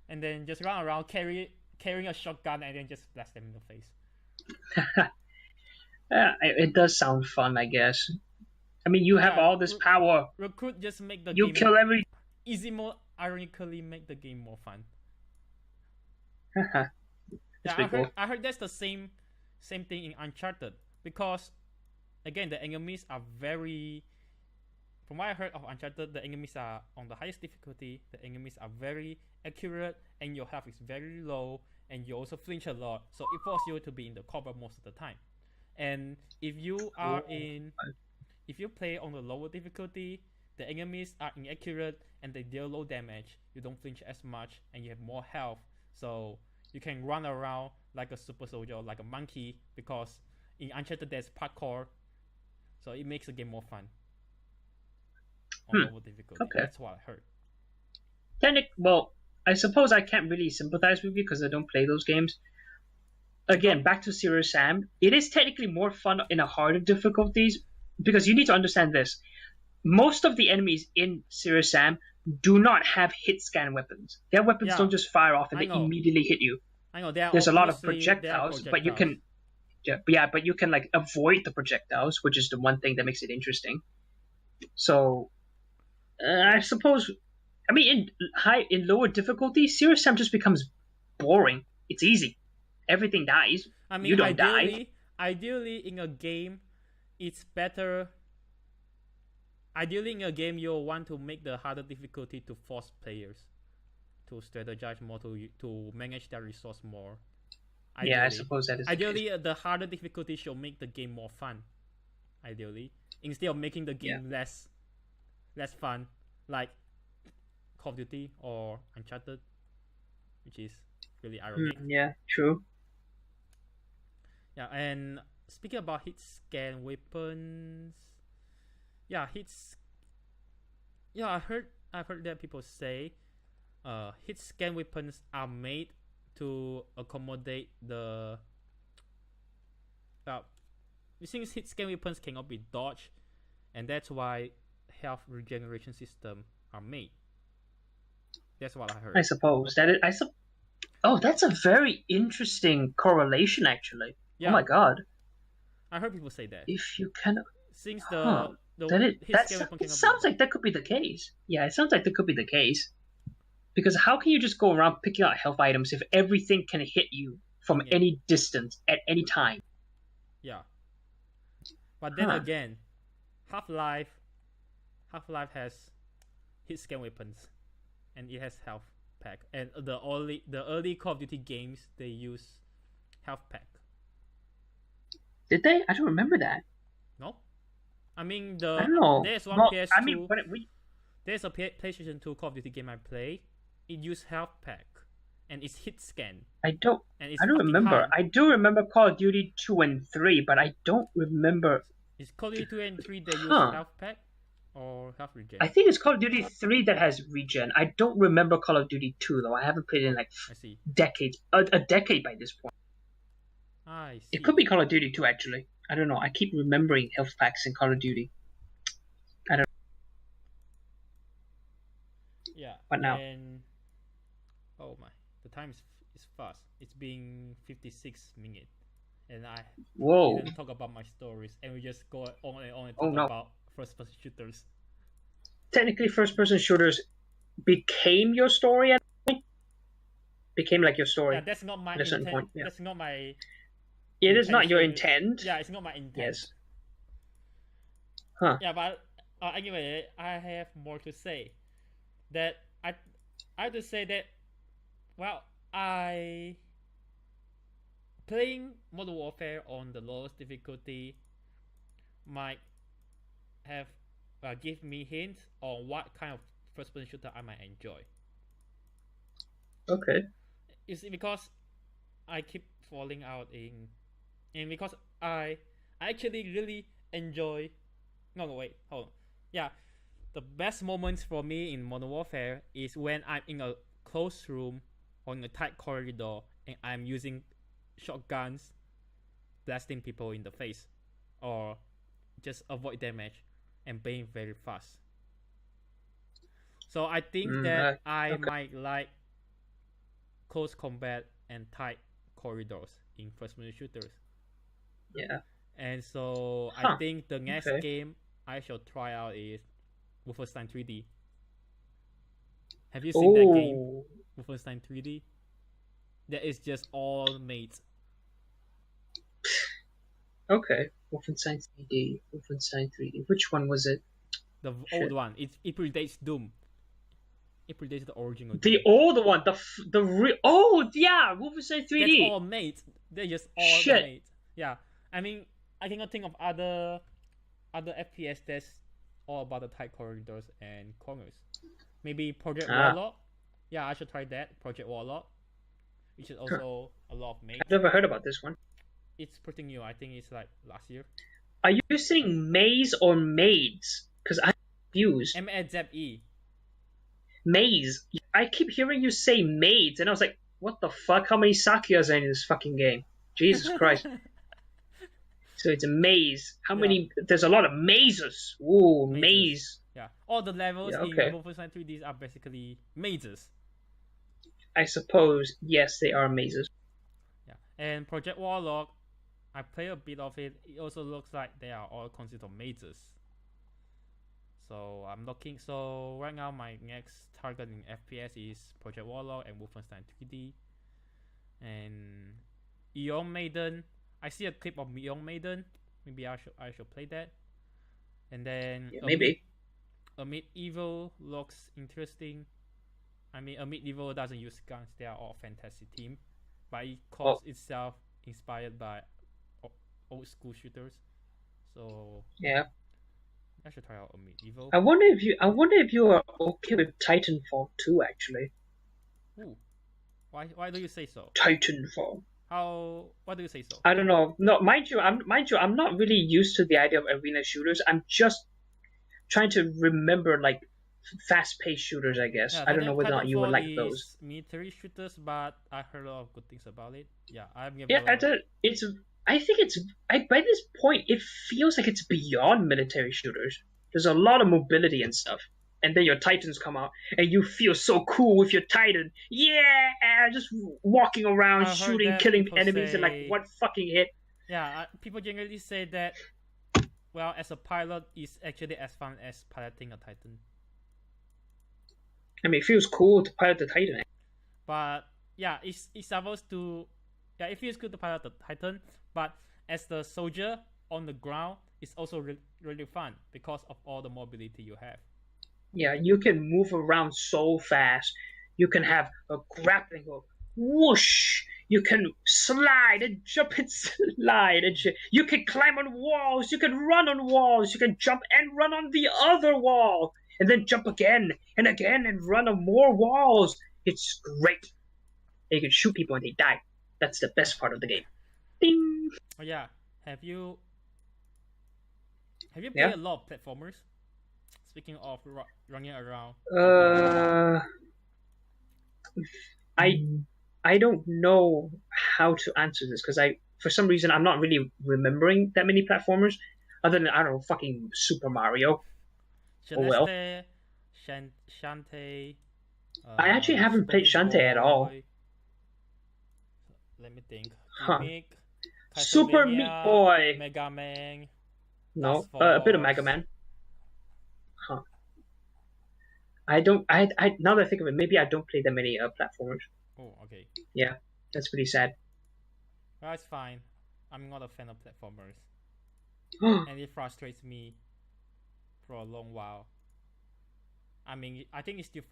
Speaker 1: and then just run around carrying a shotgun and then just blast them in the face.
Speaker 2: Yeah, it does sound fun, I guess. I mean, you have
Speaker 1: Yeah,
Speaker 2: all this power.
Speaker 1: recruit just make the
Speaker 2: You
Speaker 1: game
Speaker 2: kill every.
Speaker 1: easy mode. Ironically, make the game more fun.
Speaker 2: That's
Speaker 1: Yeah,
Speaker 2: pretty cool.
Speaker 1: I heard that's the same thing in Uncharted because again the enemies are very. From what I heard of Uncharted, the enemies are on the highest difficulty. The enemies are very accurate, and your health is very low, and you also flinch a lot. So it forces you to be in the cover most of the time. And if you are if you play on the lower difficulty, the enemies are inaccurate and they deal low damage. You don't flinch as much, and you have more health. So you can run around like a super soldier, like a monkey, because in Uncharted there's parkour, so it makes the game more fun on lower difficulty.
Speaker 2: Okay.
Speaker 1: That's what I heard.
Speaker 2: Well, I suppose I can't really sympathize with you because I don't play those games. Again, back to Serious Sam. It is technically more fun in a harder difficulties because you need to understand this. Most of the enemies in Serious Sam do not have hit scan weapons. Their weapons
Speaker 1: Yeah,
Speaker 2: don't just fire off and
Speaker 1: I
Speaker 2: they
Speaker 1: know.
Speaker 2: immediately hit you.
Speaker 1: I know they are
Speaker 2: There's a lot of
Speaker 1: mostly they are
Speaker 2: projectiles, but you can but you can like avoid the projectiles, which is the one thing that makes it interesting. So I suppose, I mean, in lower difficulty, Serious Sam just becomes boring. It's easy. Everything dies.
Speaker 1: I mean,
Speaker 2: You don't die.
Speaker 1: ideally in a game, it's better. Ideally, in a game, you'll want to make the harder difficulty to force players to strategize more, to manage their resource more. Ideally.
Speaker 2: Yeah, I suppose that is
Speaker 1: ideally the harder difficulty should make the game more fun. Ideally, instead of making the game less fun, like Call of Duty or Uncharted, which is really ironic.
Speaker 2: Yeah, true.
Speaker 1: Yeah, and speaking about hit scan weapons, yeah, I've heard that people say, hit scan weapons are made to accommodate the, since hit scan weapons cannot be dodged, and that's why health regeneration system are made. That's what I heard.
Speaker 2: I suppose that is. Oh, that's a very interesting correlation, actually.
Speaker 1: Yeah.
Speaker 2: Oh my god!
Speaker 1: I heard people say that.
Speaker 2: If you can,
Speaker 1: since
Speaker 2: it sounds like that could be the case. Yeah, it sounds like that could be the case. Because how can you just go around picking out health items if everything can hit you from any distance at any time?
Speaker 1: Yeah. But then again, Half-Life has hit scan weapons, and it has health pack. And the early Call of Duty games, they use health pack.
Speaker 2: Did they? I don't remember that.
Speaker 1: No, I mean
Speaker 2: I don't know.
Speaker 1: There's one PS2.
Speaker 2: I mean,
Speaker 1: there's a PlayStation 2 Call of Duty game I play. It used health pack, and it's hit scan.
Speaker 2: I don't remember.
Speaker 1: Hard.
Speaker 2: I do remember Call of Duty 2 and 3, but I don't remember.
Speaker 1: Is Call of Duty 2 and 3 they use health pack or health regen?
Speaker 2: I think it's Call of Duty 3 that has regen. I don't remember Call of Duty 2 though. I haven't played it in like decades. A decade by this point.
Speaker 1: I see.
Speaker 2: It could be Call of Duty 2 actually. I don't know. I keep remembering health packs in Call of Duty. I don't know.
Speaker 1: Yeah.
Speaker 2: What now?
Speaker 1: Oh my, the time is fast. It's been 56 minutes, and I didn't talk about my stories, and we just go on and on and talk about first-person shooters.
Speaker 2: Technically, first-person shooters became your story at that point? Became like your story.
Speaker 1: Yeah, that's not my intent. Point, yeah. That's not my...
Speaker 2: It is not your intent.
Speaker 1: Yeah, it's not my intent.
Speaker 2: Yes.
Speaker 1: Yeah, but anyway, I have more to say. That I have to say that, well, I playing Modern Warfare on the lowest difficulty might have give me hints on what kind of first-person shooter I might enjoy.
Speaker 2: Okay.
Speaker 1: It's because I keep falling out and because I actually really enjoy. No, wait, hold on. Yeah. The best moments for me in Modern Warfare is when I'm in a closed room on a tight corridor and I'm using shotguns, blasting people in the face, or just avoid damage and playing very fast. So I think that I might like close combat and tight corridors in first-person shooters.
Speaker 2: Yeah.
Speaker 1: And so I think the next game I shall try out is Wolfenstein 3D. Have you seen that game? Wolfenstein 3D? That is just all mates.
Speaker 2: Okay. Wolfenstein 3D. Wolfenstein 3D. Which one was it?
Speaker 1: The old one. It predates Doom. It predates the original.
Speaker 2: The old one. Wolfenstein 3D.
Speaker 1: That's all mates. They're just all the mates. Yeah. I mean, I cannot think of other FPS that's all about the tight corridors and corners. Maybe Project Warlock. Yeah, I should try that. Project Warlock, which is also a lot of mates.
Speaker 2: I've never heard about this one.
Speaker 1: It's pretty new. I think it's like last year.
Speaker 2: Are you saying maze or maids? Because I'm confused.
Speaker 1: M-A-Z-E.
Speaker 2: Maze. I keep hearing you say maids, and I was like, what the fuck? How many Sakyas are in this fucking game? Jesus Christ. So it's a maze. How many? There's a lot of mazes. Ooh, maze.
Speaker 1: Yeah. All the levels in Wolfenstein 3D are basically mazes.
Speaker 2: I suppose, yes, they are mazes.
Speaker 1: Yeah. And Project Warlock, I play a bit of it. It also looks like they are all consist of mazes. So I'm looking. So right now my next target in FPS is Project Warlock and Wolfenstein 3D. And Ion Maiden. I see a clip of Ion Maiden. Maybe I should play that. And then
Speaker 2: maybe
Speaker 1: Amid Evil looks interesting. I mean, Amid Evil doesn't use guns. They are all fantasy team, but it calls itself inspired by old school shooters. So
Speaker 2: yeah,
Speaker 1: I should try out Amid Evil.
Speaker 2: I wonder if you are okay with Titanfall 2 actually.
Speaker 1: Ooh, why do you say so?
Speaker 2: Titanfall.
Speaker 1: Why do you say so?
Speaker 2: I don't know. No, mind you, I'm not really used to the idea of arena shooters. I'm just trying to remember like fast-paced shooters, I guess.
Speaker 1: Yeah,
Speaker 2: I don't know whether or not you would like those.
Speaker 1: Military shooters, but I heard a lot of good things about it. Yeah, I'm giving.
Speaker 2: Yeah, it's I think by this point it feels like it's beyond military shooters. There's a lot of mobility and stuff. And then your Titans come out and you feel so cool with your Titan. Yeah, just walking around
Speaker 1: I heard
Speaker 2: shooting,
Speaker 1: that
Speaker 2: killing
Speaker 1: people
Speaker 2: enemies in like
Speaker 1: say,
Speaker 2: one fucking hit.
Speaker 1: yeah, people generally say that, well, as a pilot, it's actually as fun as piloting a Titan.
Speaker 2: I mean, it feels cool to pilot the Titan.
Speaker 1: But yeah, it's supposed to, yeah, it feels good to pilot the Titan. But as the soldier on the ground, it's also really fun because of all the mobility you have.
Speaker 2: Yeah, you can move around so fast. You can have a grappling hook, whoosh. You can slide and jump and slide and shit. You can climb on walls. You can run on walls. You can jump and run on the other wall, and then jump again and run on more walls. It's great. And you can shoot people and they die. That's the best part of the game. Ding.
Speaker 1: Oh yeah, have you played
Speaker 2: Yeah.
Speaker 1: a lot of platformers? Speaking of running around.
Speaker 2: I don't know how to answer this because for some reason I'm not really remembering that many platformers other than I don't know fucking Super Mario.
Speaker 1: Celeste,
Speaker 2: well.
Speaker 1: Shantae.
Speaker 2: I actually haven't
Speaker 1: Super
Speaker 2: played
Speaker 1: Meat
Speaker 2: Shantae at all.
Speaker 1: Boy. Let me think.
Speaker 2: Huh.
Speaker 1: Gimmick,
Speaker 2: Super Meat Boy.
Speaker 1: Mega Man.
Speaker 2: No, a bit of Mega Man. Huh. I don't. I now that I think of it, maybe I don't play that many platformers.
Speaker 1: Oh, okay.
Speaker 2: Yeah, that's pretty sad.
Speaker 1: Well, it's fine. I'm not a fan of platformers, and it frustrates me for a long while. I mean, I think it still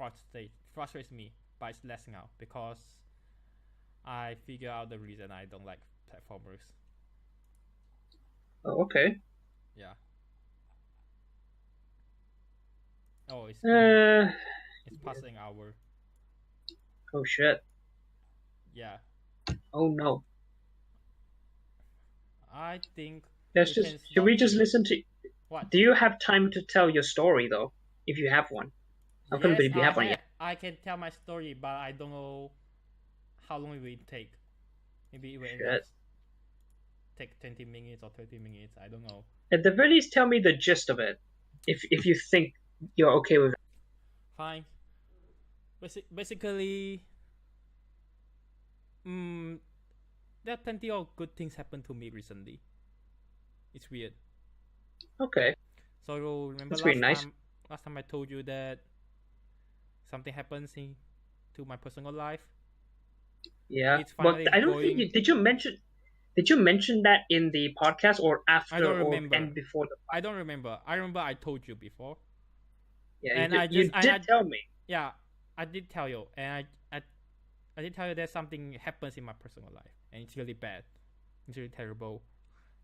Speaker 1: frustrates me, but it's less now because I figure out the reason I don't like platformers.
Speaker 2: Oh, okay.
Speaker 1: Yeah. Oh, it's past an hour.
Speaker 2: Oh shit.
Speaker 1: Yeah.
Speaker 2: Oh no.
Speaker 1: I think.
Speaker 2: Should we just listen to?
Speaker 1: What?
Speaker 2: Do you have time to tell your story though? If you have one. I couldn't believe you have one yet.
Speaker 1: I can tell my story, but I don't know how long it will take. Maybe it will take 20 minutes or 30 minutes. I don't know.
Speaker 2: At the very least, tell me the gist of it. If you think you're okay with it.
Speaker 1: Fine. Basically, there are plenty of good things happen to me recently. It's weird.
Speaker 2: Okay.
Speaker 1: So remember last time I told you that something happens to my personal life?
Speaker 2: Yeah. Well, I don't think did you mention that in the podcast or after
Speaker 1: I don't remember.
Speaker 2: and before the podcast?
Speaker 1: I don't remember. I remember I told you before.
Speaker 2: Yeah, and you did tell me.
Speaker 1: Yeah, I did tell you, and I did tell you that something happens in my personal life, and it's really bad. It's really terrible,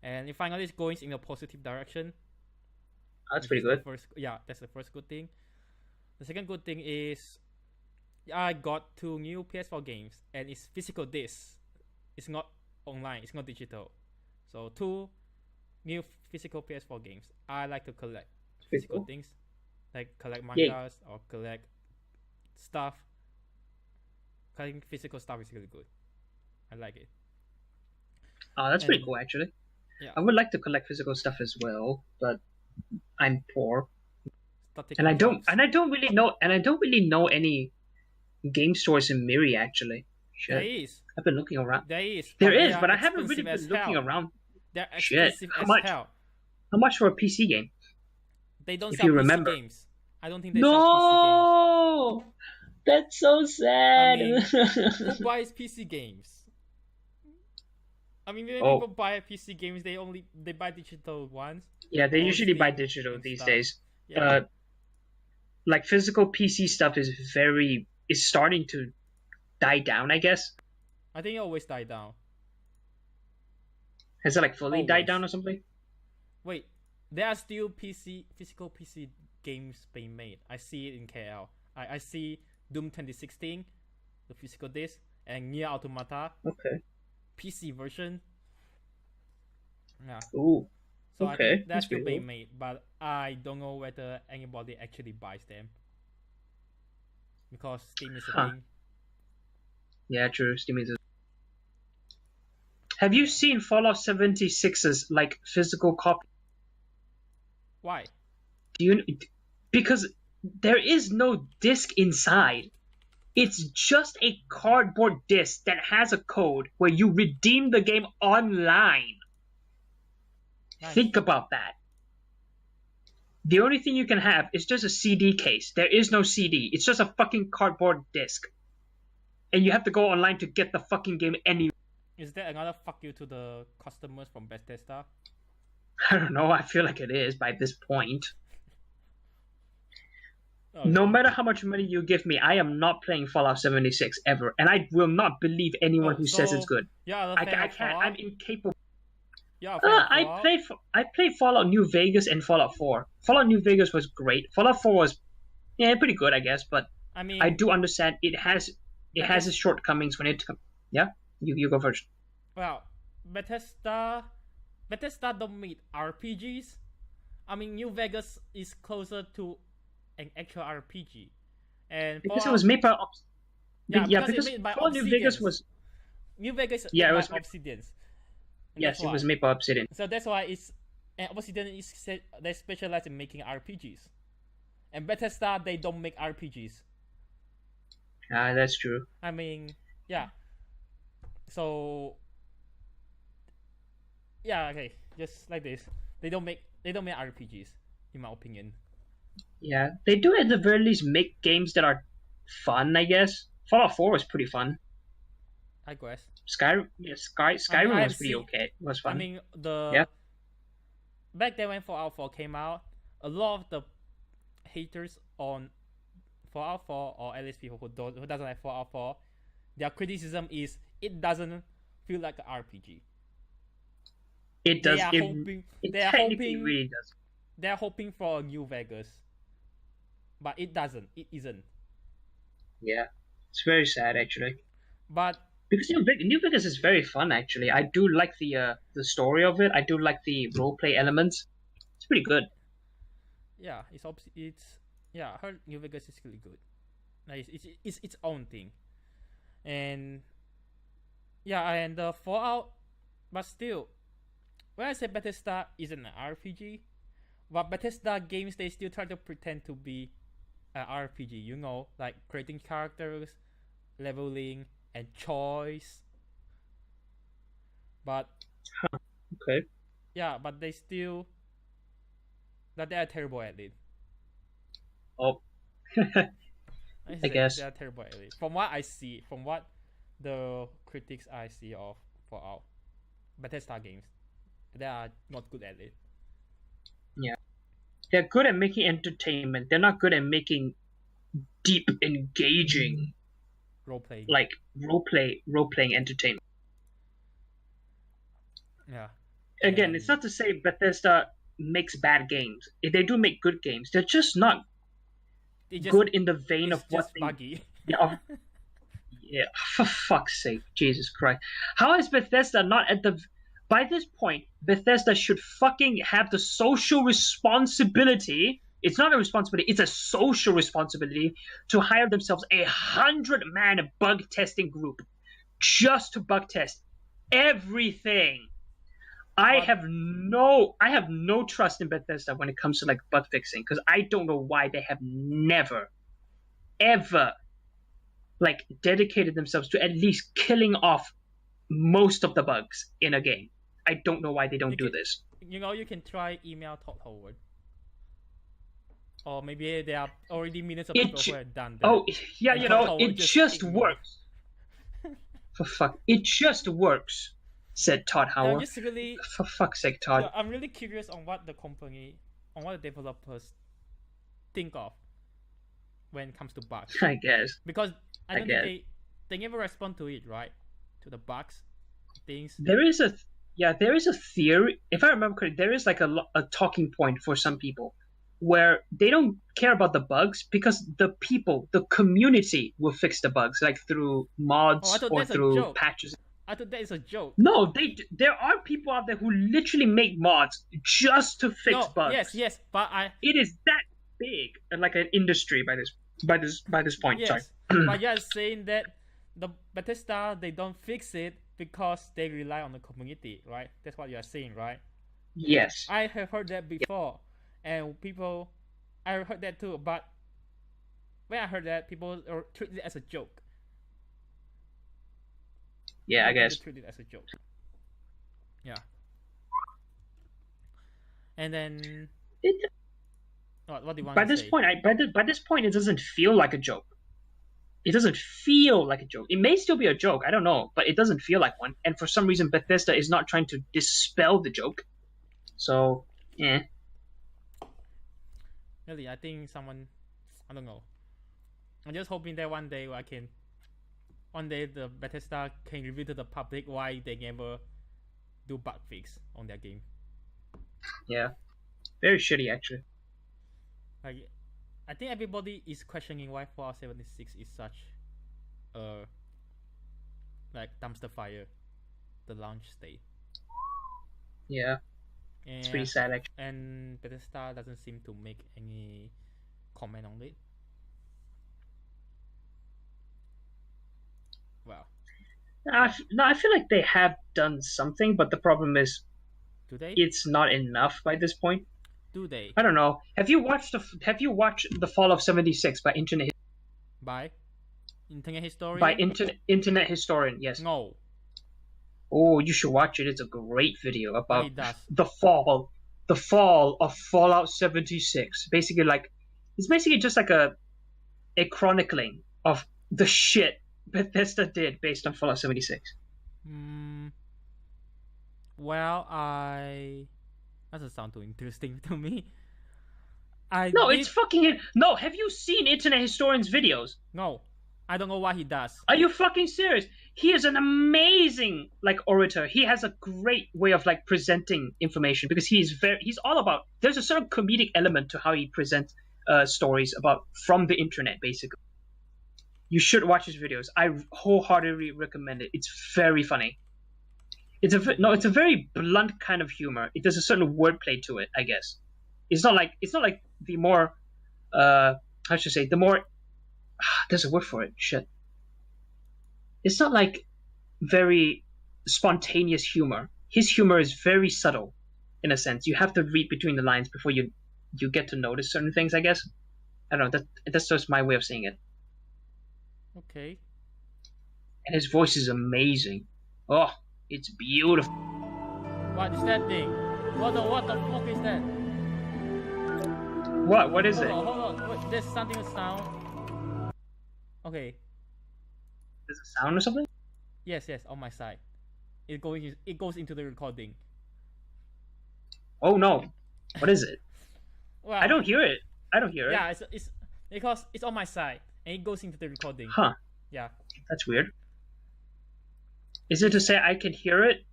Speaker 1: and it finally is going in a positive direction.
Speaker 2: That's pretty good.
Speaker 1: That's the first good thing. The second good thing is I got 2 new PS4 games, and it's physical discs. It's not online. It's not digital. So 2 new physical PS4 games. I like to collect physical things, like collect mangas or collect stuff. Collecting physical stuff is really good. I like it.
Speaker 2: Oh, that's pretty cool, actually.
Speaker 1: Yeah.
Speaker 2: I would like to collect physical stuff as well, but I'm poor, and I don't really know any game stores in Miri actually. Shit.
Speaker 1: There is.
Speaker 2: I've been looking around.
Speaker 1: There is,
Speaker 2: but I haven't really been looking around.
Speaker 1: They're expensive as hell.
Speaker 2: How much for a PC game?
Speaker 1: They don't sell PC games. I don't think they sell
Speaker 2: PC games. That's so sad.
Speaker 1: I mean, who buys PC games? I mean, when people buy PC games, they buy digital ones.
Speaker 2: Yeah, they usually buy digital these days.
Speaker 1: Yeah.
Speaker 2: Like physical PC stuff is starting to die down, I guess.
Speaker 1: I think it always died down.
Speaker 2: Has it like fully died down or something?
Speaker 1: Wait, there are still physical PC games being made. I see it in KL. I see Doom 2016, the physical disc, and Nier Automata.
Speaker 2: Okay.
Speaker 1: PC version. Yeah.
Speaker 2: Ooh.
Speaker 1: So I think that's still being made, but I don't know whether anybody actually buys them. Because Steam is a thing.
Speaker 2: Yeah, true. Steam is Have you seen Fallout 76's like physical copy?
Speaker 1: Why?
Speaker 2: Do you? Because there is no disc inside. It's just a cardboard disc that has a code where you redeem the game online.
Speaker 1: Nice.
Speaker 2: Think about that. The only thing you can have is just a CD case. There is no CD. It's just a fucking cardboard disc. And you have to go online to get the fucking game anyway.
Speaker 1: Is that another fuck you to the customers from Bethesda?
Speaker 2: I don't know. I feel like it is by this point.
Speaker 1: Okay.
Speaker 2: No matter how much money you give me, I am not playing Fallout 76 ever. And I will not believe anyone who says it's good.
Speaker 1: Yeah,
Speaker 2: I can't. I'm incapable.
Speaker 1: Yeah,
Speaker 2: I played Fallout New Vegas and Fallout 4. Fallout New Vegas was great. Fallout 4 was pretty good, I guess, but
Speaker 1: I mean,
Speaker 2: I do understand it has its shortcomings when it comes. Yeah, you go first.
Speaker 1: Well, Bethesda don't make RPGs. I mean, New Vegas is closer to an actual RPG, and
Speaker 2: because it was made by
Speaker 1: because
Speaker 2: Fallout New Vegas was
Speaker 1: New Vegas.
Speaker 2: Yeah, it was
Speaker 1: Obsidian.
Speaker 2: Yes, it was made by Obsidian.
Speaker 1: So that's why Obsidian they specialize in making RPGs, and Bethesda they don't make RPGs.
Speaker 2: That's true.
Speaker 1: I mean, yeah. So yeah, okay, just like this. They don't make RPGs, in my opinion.
Speaker 2: Yeah, they do at the very least make games that are fun, I guess. Fallout 4 was pretty fun.
Speaker 1: I guess.
Speaker 2: Skyrim was pretty okay. It was fun.
Speaker 1: I mean, back then when Fallout 4 came out, a lot of the haters on Fallout 4, or at least people who doesn't like Fallout 4, their criticism is it doesn't feel like an RPG.
Speaker 2: It does.
Speaker 1: They are hoping
Speaker 2: really does.
Speaker 1: They're hoping for a New Vegas, but it doesn't. It isn't.
Speaker 2: Yeah, it's very sad actually.
Speaker 1: But
Speaker 2: because New Vegas is very fun actually. I do like the story of it. I do like the roleplay elements. It's pretty good.
Speaker 1: Yeah, I heard New Vegas is really good. Like it's its own thing, and yeah, and the Fallout, but still, when I say Bethesda isn't an RPG, but Bethesda games they still try to pretend to be an RPG. You know, like creating characters, leveling, and choice. But
Speaker 2: okay,
Speaker 1: yeah, but they are terrible at it.
Speaker 2: Oh, I guess
Speaker 1: they are terrible at it. From what I see, from what the critics I see of Fallout, Bethesda games, they are not good at it.
Speaker 2: Yeah, they're good at making entertainment. They're not good at making deep, engaging
Speaker 1: role-playing,
Speaker 2: like role-playing entertainment.
Speaker 1: Yeah.
Speaker 2: Again, it's not to say Bethesda makes bad games. If they do make good games, they're just not good in the vein of what they.
Speaker 1: Buggy.
Speaker 2: Yeah, for fuck's sake, Jesus Christ! How is Bethesda not at the? By this point, Bethesda should fucking have the social responsibility. It's not a responsibility; it's a social responsibility to hire themselves 100-man bug testing group just to bug test everything. I have no trust in Bethesda when it comes to like bug fixing, because I don't know why they have never, ever, like dedicated themselves to at least killing off most of the bugs in a game. I don't know why they don't do this.
Speaker 1: You can try email Todd Howard, or maybe there are already millions of people who have done that.
Speaker 2: Oh yeah, it just works. For fuck, it just works. Said Todd Howard. For fuck's sake, Todd.
Speaker 1: Yeah, I'm really curious on what the developers think of when it comes to bugs.
Speaker 2: I guess.
Speaker 1: Because I don't think they never respond to it, right? To the bugs, things.
Speaker 2: There is a theory. If I remember correctly, there is like a talking point for some people where they don't care about the bugs because the community will fix the bugs, like through mods or through patches.
Speaker 1: I thought that is a joke.
Speaker 2: No, there are people out there who literally make mods just to fix bugs.
Speaker 1: Yes, but
Speaker 2: it is that big, like an industry by this point.
Speaker 1: Yes,
Speaker 2: sorry.
Speaker 1: But you're saying that the Bethesda they don't fix it because they rely on the community, right? That's what you are saying, right?
Speaker 2: Yes.
Speaker 1: I have heard that before, and people, I heard that too. But when I heard that, people treat it as a joke.
Speaker 2: Yeah, I guess.
Speaker 1: Treat it as a joke. Yeah. And then, what do you want
Speaker 2: by
Speaker 1: to
Speaker 2: this
Speaker 1: say?
Speaker 2: point, by this point, it doesn't feel like a joke. It doesn't feel like a joke. It may still be a joke, I don't know, but it doesn't feel like one. And for some reason, Bethesda is not trying to dispel the joke. So, yeah.
Speaker 1: Really, I think someone, I don't know. I'm just hoping that one day the Bethesda can reveal to the public why they never do bug fix on their game.
Speaker 2: Yeah, very shitty actually.
Speaker 1: Like, I think everybody is questioning why Fallout 76 is such a like dumpster fire, the launch state.
Speaker 2: Yeah, it's pretty sad actually.
Speaker 1: And Bethesda doesn't seem to make any comment on it. Well,
Speaker 2: no, I feel like they have done something, but the problem is,
Speaker 1: do they?
Speaker 2: It's not enough by this point.
Speaker 1: Do they?
Speaker 2: I don't know. Have you watched the Fall of 76 by Internet?
Speaker 1: By Internet Historian?
Speaker 2: By Internet Historian, yes.
Speaker 1: No.
Speaker 2: Oh, you should watch it. It's a great video about
Speaker 1: the
Speaker 2: fall of Fallout 76. It's basically just like a chronicling of the shit Bethesda did based on Fallout 76.
Speaker 1: Well, that doesn't sound too interesting to me.
Speaker 2: It's fucking... No, have you seen Internet Historian's videos?
Speaker 1: No. I don't know what he does.
Speaker 2: Are you fucking serious? He is an amazing orator. He has a great way of presenting information because he's all about... There's a certain comedic element to how he presents stories from the internet, basically. You should watch his videos. I wholeheartedly recommend it. It's very funny. It's a very blunt kind of humor. It does a certain wordplay to it, I guess. It's not like the more how should I say, the more there's a word for it. Shit. It's not like very spontaneous humor. His humor is very subtle, in a sense. You have to read between the lines before you get to notice certain things, I guess. I don't know. That's just my way of saying it.
Speaker 1: Okay.
Speaker 2: And his voice is amazing. Oh, it's beautiful.
Speaker 1: What is that thing? What the fuck is that?
Speaker 2: What is it?
Speaker 1: Hold on. Wait, there's something sound. Okay.
Speaker 2: There's a sound or something?
Speaker 1: Yes, on my side. It goes into the recording.
Speaker 2: Oh no. What is it?
Speaker 1: Well,
Speaker 2: I don't hear it.
Speaker 1: Yeah, it's because it's on my side and it goes into the recording.
Speaker 2: Huh.
Speaker 1: Yeah.
Speaker 2: That's weird. Is it to say I can hear it?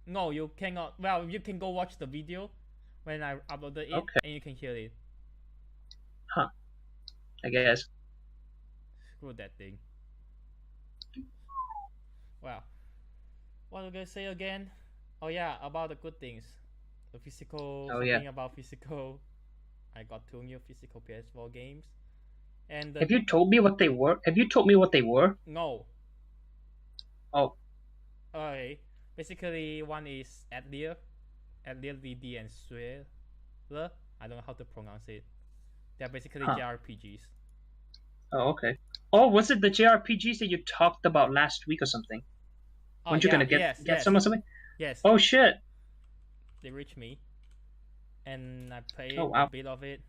Speaker 1: No, you cannot. Well, you can go watch the video when I uploaded it,
Speaker 2: okay.
Speaker 1: And you can hear it.
Speaker 2: Huh. I guess.
Speaker 1: Screw that thing. Well, what was I gonna say again? Oh yeah, about the good things. The physical. About physical. I got 2 new physical PS4 games. And
Speaker 2: have you told me what they were?
Speaker 1: No.
Speaker 2: Oh.
Speaker 1: Okay. Basically, one is Atelier DD and Suela. I don't know how to pronounce it. They're basically JRPGs.
Speaker 2: Oh, okay. Oh, was it the JRPGs that you talked about last week or something? Weren't you gonna get some or something?
Speaker 1: Yes.
Speaker 2: Oh shit.
Speaker 1: They reached me, and I played
Speaker 2: a
Speaker 1: bit of it.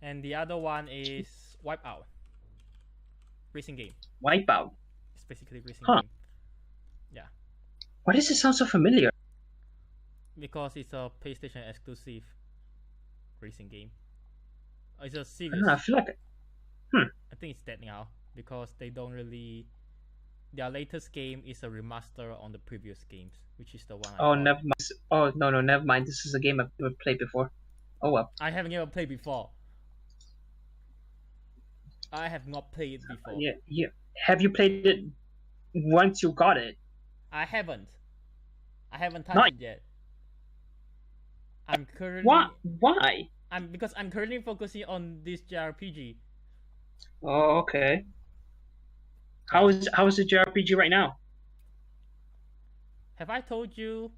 Speaker 1: And the other one is Wipeout. Racing game.
Speaker 2: Wipeout.
Speaker 1: It's basically racing game. Yeah.
Speaker 2: Why does it sound so familiar?
Speaker 1: Because it's a PlayStation exclusive racing game. It's a series.
Speaker 2: I feel like
Speaker 1: I think it's dead now because they don't really. Their latest game is a remaster on the previous games, which is the one.
Speaker 2: Never mind. Oh no, never mind. This is a game I've never played before. Oh well.
Speaker 1: I haven't ever played before. I have not played it before.
Speaker 2: Yeah. Have you played it once you got it?
Speaker 1: I haven't touched it yet. I'm currently.
Speaker 2: Why?
Speaker 1: Because I'm currently focusing on this JRPG.
Speaker 2: Oh, okay. How is the JRPG right now?
Speaker 1: Have I told you?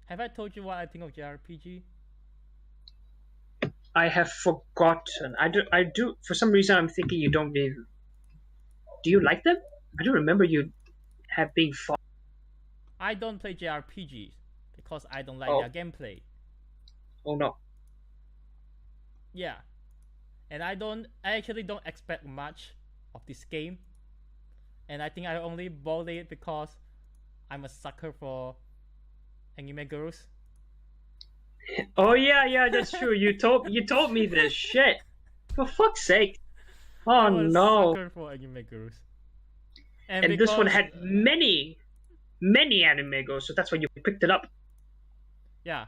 Speaker 1: Have I told you what I think of JRPG?
Speaker 2: I have forgotten. I do. For some reason, I'm thinking you don't really. Do you like them? I don't remember you have been fond.
Speaker 1: I don't play JRPGs because I don't like
Speaker 2: Oh,
Speaker 1: their gameplay.
Speaker 2: oh no.
Speaker 1: Yeah, and I actually don't expect much of this game, and I think I only bought it because I'm a sucker for anime girls.
Speaker 2: Oh yeah, that's true. You told me this shit. For fuck's sake. Oh
Speaker 1: I'm a
Speaker 2: no.
Speaker 1: sucker for anime girls, and
Speaker 2: And this one
Speaker 1: because
Speaker 2: had many anime goes, so that's why you picked it up.
Speaker 1: yeah,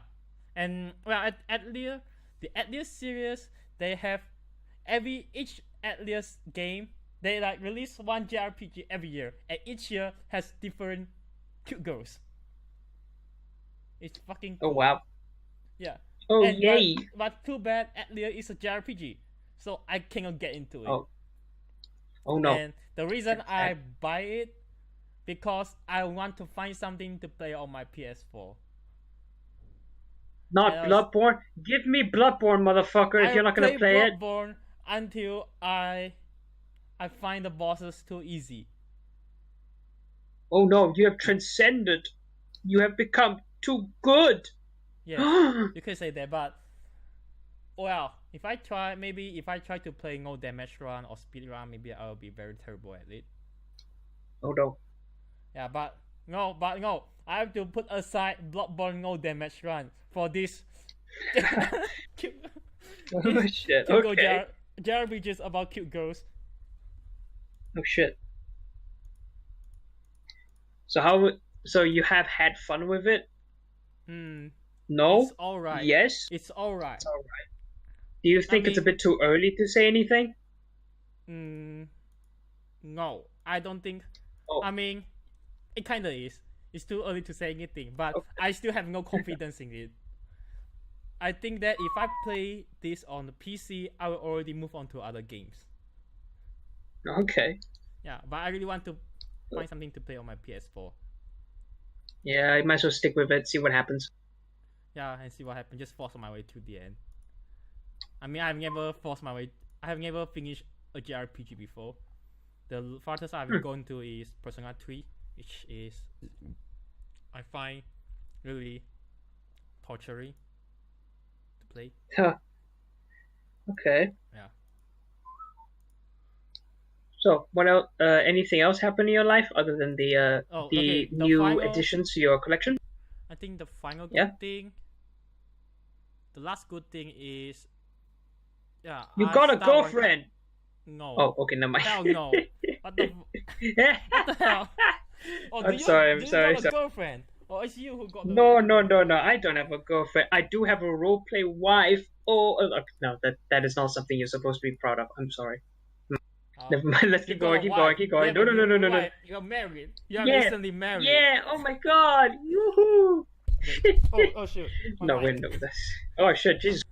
Speaker 1: and well the Atelier series, they have each Atelier game, they like release one JRPG every year, and each year has different cute girls. It's fucking
Speaker 2: Oh
Speaker 1: cool.
Speaker 2: wow.
Speaker 1: Yeah.
Speaker 2: Oh
Speaker 1: And
Speaker 2: yay.
Speaker 1: but too bad Atelier is a JRPG, so I cannot get into it.
Speaker 2: Oh oh no.
Speaker 1: And the reason I buy it because I want to find something to play on my PS4.
Speaker 2: Not Bloodborne. Give me Bloodborne, motherfucker. If you're not gonna play it.
Speaker 1: Bloodborne until I find the bosses too easy.
Speaker 2: Oh no, you have transcended. You have become too good.
Speaker 1: Yes, you could say that, but well, if I try to play no damage run or speed run, maybe I'll be very terrible at it.
Speaker 2: Oh no.
Speaker 1: Yeah, but no, I have to put aside Bloodborne no damage run for this.
Speaker 2: Oh shit. Okay.
Speaker 1: JRPGs about cute girls.
Speaker 2: Oh shit. So how? So you have had fun with it? No.
Speaker 1: It's alright.
Speaker 2: Yes.
Speaker 1: It's alright.
Speaker 2: It's alright. Do you think it's a bit too early to say anything?
Speaker 1: No, I don't think.
Speaker 2: Oh.
Speaker 1: I mean, it kind of is. It's too early to say anything, but okay. I still have no confidence in it. I think that if I play this on the PC, I will already move on to other games.
Speaker 2: Okay.
Speaker 1: Yeah, but I really want to find something to play on my PS4.
Speaker 2: Yeah, I might as well stick with it, see what happens.
Speaker 1: Yeah, and see what happens. Just force my way to the end. I mean, I have never finished a JRPG before. The farthest I've gone to is Persona 3, which is I find really torturing to play.
Speaker 2: Huh. Okay.
Speaker 1: Yeah.
Speaker 2: So, what else? Anything else happened in your life other than the new additions to your collection?
Speaker 1: I think the final good thing, the last good thing is,
Speaker 2: you got a girlfriend.
Speaker 1: No.
Speaker 2: Oh, okay, never mind.
Speaker 1: Hell no. What the hell? Oh,
Speaker 2: I'm sorry.
Speaker 1: You got a girlfriend? Or it's you who got the
Speaker 2: No. I don't have a girlfriend. I do have a roleplay wife. Oh, no, that is not something you're supposed to be proud of. I'm sorry. Never mind. Let's keep going. No.
Speaker 1: You're married. You are recently married.
Speaker 2: Yeah. Oh my God. Yoo-hoo.
Speaker 1: Oh shoot.
Speaker 2: No, wait, no. Oh shit. Jesus.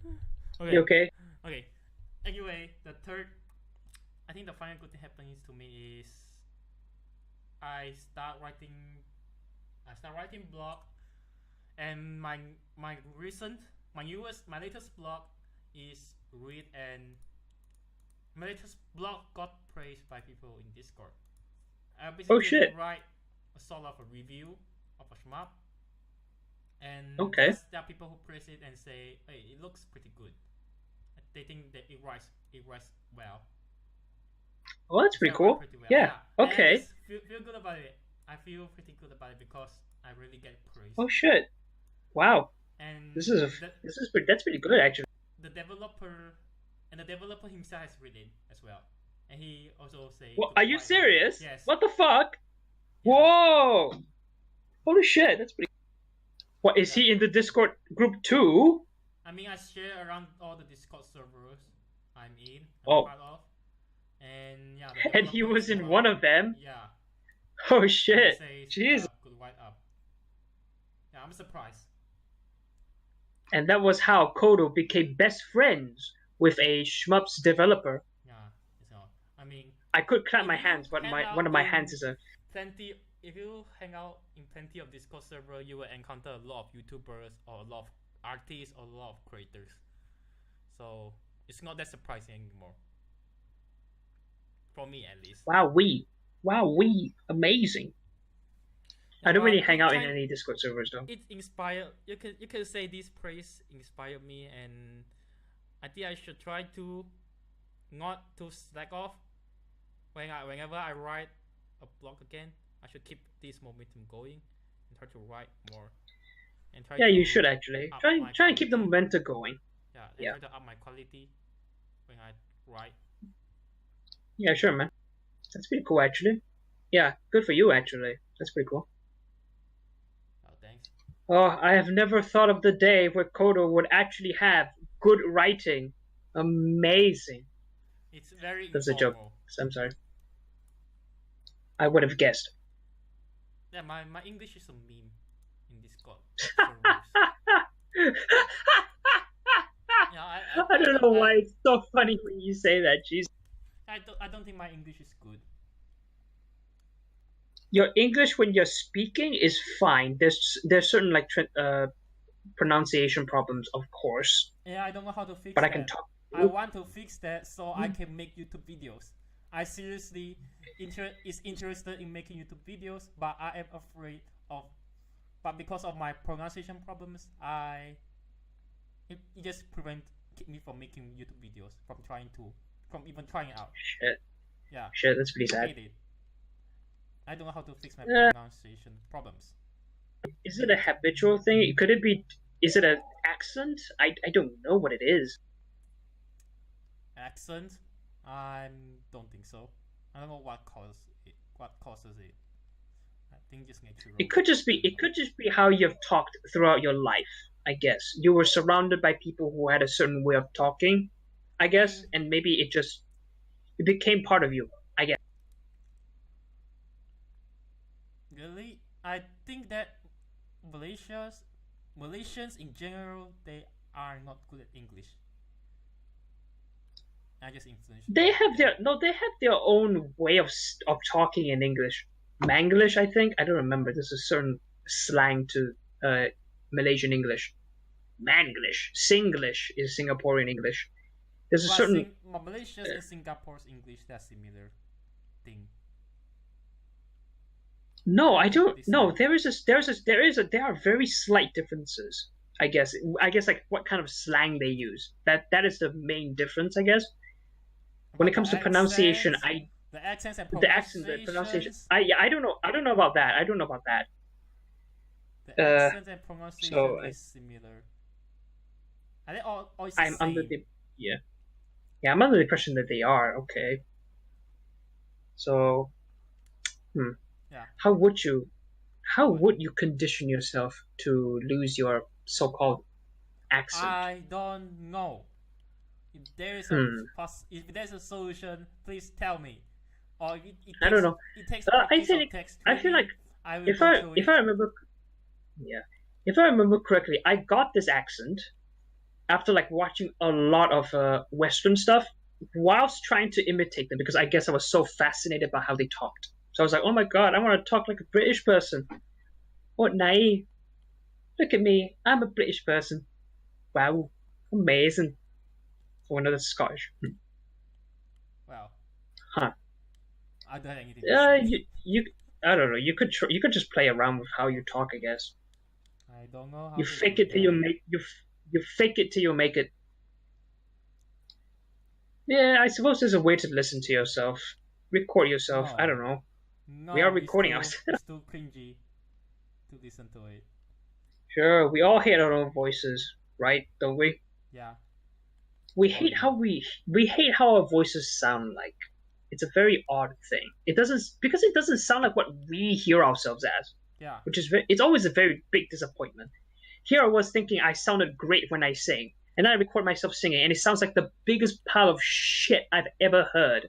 Speaker 1: Okay.
Speaker 2: You okay?
Speaker 1: Okay. Anyway, I think the final good thing happening to me is I start writing blog, and my latest blog is read, and my latest blog got praised by people in Discord. I basically write a sort of a review of a shmup, and there are people who praise it and say, "Hey, it looks pretty good." They think that it writes well.
Speaker 2: Oh, that's pretty cool.
Speaker 1: Pretty well.
Speaker 2: Yeah. Okay.
Speaker 1: I just feel good about it. I feel pretty good about it because I really get praise.
Speaker 2: Oh shit! Wow.
Speaker 1: And
Speaker 2: that's pretty good actually.
Speaker 1: The developer himself has read it as well, and he also say.
Speaker 2: Well, are you serious?
Speaker 1: Yes.
Speaker 2: What the fuck? Yeah. Whoa! Holy shit! That's pretty. What is he in the Discord group too?
Speaker 1: I mean, I share around all the Discord servers I'm part of. And
Speaker 2: and he was in one of them.
Speaker 1: Yeah.
Speaker 2: Oh shit! Jeez.
Speaker 1: Good write up. Yeah, I'm surprised.
Speaker 2: And that was how Kodo became best friends with a shmups developer.
Speaker 1: Yeah, I mean,
Speaker 2: I could clap
Speaker 1: if
Speaker 2: my
Speaker 1: you
Speaker 2: hands, but
Speaker 1: hang
Speaker 2: one
Speaker 1: out
Speaker 2: of my
Speaker 1: in
Speaker 2: hands is a.
Speaker 1: plenty, if you hang out in plenty of Discord server, you will encounter a lot of YouTubers or a lot of artists or a lot of creators. So it's not that surprising anymore. For me, at least.
Speaker 2: Wow, amazing.
Speaker 1: Yeah,
Speaker 2: I don't really hang out in
Speaker 1: kind,
Speaker 2: any Discord servers though.
Speaker 1: it inspired. You can say this praise inspired me, and I think I should try to not to slack off whenever I write a blog again. I should keep this momentum going and try to write more and try
Speaker 2: Yeah,
Speaker 1: to
Speaker 2: you should actually try and keep the momentum going.
Speaker 1: Yeah, and try to up my quality when I write.
Speaker 2: Yeah, sure, man. That's pretty cool, actually. Yeah, good for you, actually. That's pretty cool.
Speaker 1: Oh, thanks.
Speaker 2: Oh, I have never thought of the day where Kodo would actually have good writing. Amazing.
Speaker 1: It's very
Speaker 2: That's
Speaker 1: informal.
Speaker 2: a joke. I'm sorry. I would have guessed.
Speaker 1: Yeah, my English is a meme in Discord. Yeah,
Speaker 2: I don't know why it's so funny when you say that. Jeez.
Speaker 1: I don't think my English is good.
Speaker 2: Your English when you're speaking is fine. There's certain like pronunciation problems, of course.
Speaker 1: Yeah, I don't know how to fix
Speaker 2: but
Speaker 1: that.
Speaker 2: I can talk.
Speaker 1: I want to fix that so I can make YouTube videos. I seriously is interested in making YouTube videos, but I am afraid of. But because of my pronunciation problems, it just keep me from making YouTube videos, from even trying it out.
Speaker 2: Shit.
Speaker 1: Yeah.
Speaker 2: Shit, that's pretty sad.
Speaker 1: I don't know how to fix my pronunciation problems.
Speaker 2: Is it a habitual thing? Could it be? Is it an accent? I don't know what it is.
Speaker 1: Accent? I don't think so. I don't know what causes it. I think just natural.
Speaker 2: It could just be how you've talked throughout your life. I guess you were surrounded by people who had a certain way of talking. I guess, and maybe it became part of you. I guess.
Speaker 1: Really, I think that Malaysians in general, they are not good at English. I just influenced.
Speaker 2: They have their own way of talking in English. Manglish, I think. I don't remember. There's a certain slang to Malaysian English. Manglish, Singlish is Singaporean English. There's a certain
Speaker 1: Malaysia's and Singapore's English, that's similar thing.
Speaker 2: No, I don't. No, there are very slight differences. I guess like what kind of slang they use. That is the main difference, I guess. When it comes to pronunciation,
Speaker 1: the accents and
Speaker 2: pronunciation. I don't know. I don't know about that.
Speaker 1: The accents and pronunciation is similar. Are they all the same?
Speaker 2: I'm under the impression that they are. Okay. So,
Speaker 1: yeah.
Speaker 2: How would you condition yourself to lose your so-called accent?
Speaker 1: I don't know. If there's a solution, please tell me. Or
Speaker 2: I don't know.
Speaker 1: It takes
Speaker 2: I feel like if I remember correctly, I got this accent after like watching a lot of Western stuff whilst trying to imitate them because I guess I was so fascinated by how they talked. So I was like, oh my god, I want to talk like a British person. What naive. Look at me. I'm a British person. Wow. Amazing. Oh, another Scottish.
Speaker 1: Wow.
Speaker 2: Huh.
Speaker 1: I don't have anything to say.
Speaker 2: I don't know. You could just play around with how you talk, I guess.
Speaker 1: I don't know how
Speaker 2: you fake it till you make it. Yeah, I suppose there's a way to listen to yourself. Record yourself. No. I don't know.
Speaker 1: No,
Speaker 2: we are recording ourselves.
Speaker 1: It's too cringy to listen to it.
Speaker 2: Sure, we all hate our own voices, right? Don't we?
Speaker 1: Yeah.
Speaker 2: We hate how our voices sound like. It's a very odd thing. It doesn't sound like what we hear ourselves as.
Speaker 1: Yeah.
Speaker 2: Which is it's always a very big disappointment. Here I was thinking I sounded great when I sing, and then I record myself singing, and it sounds like the biggest pile of shit I've ever heard.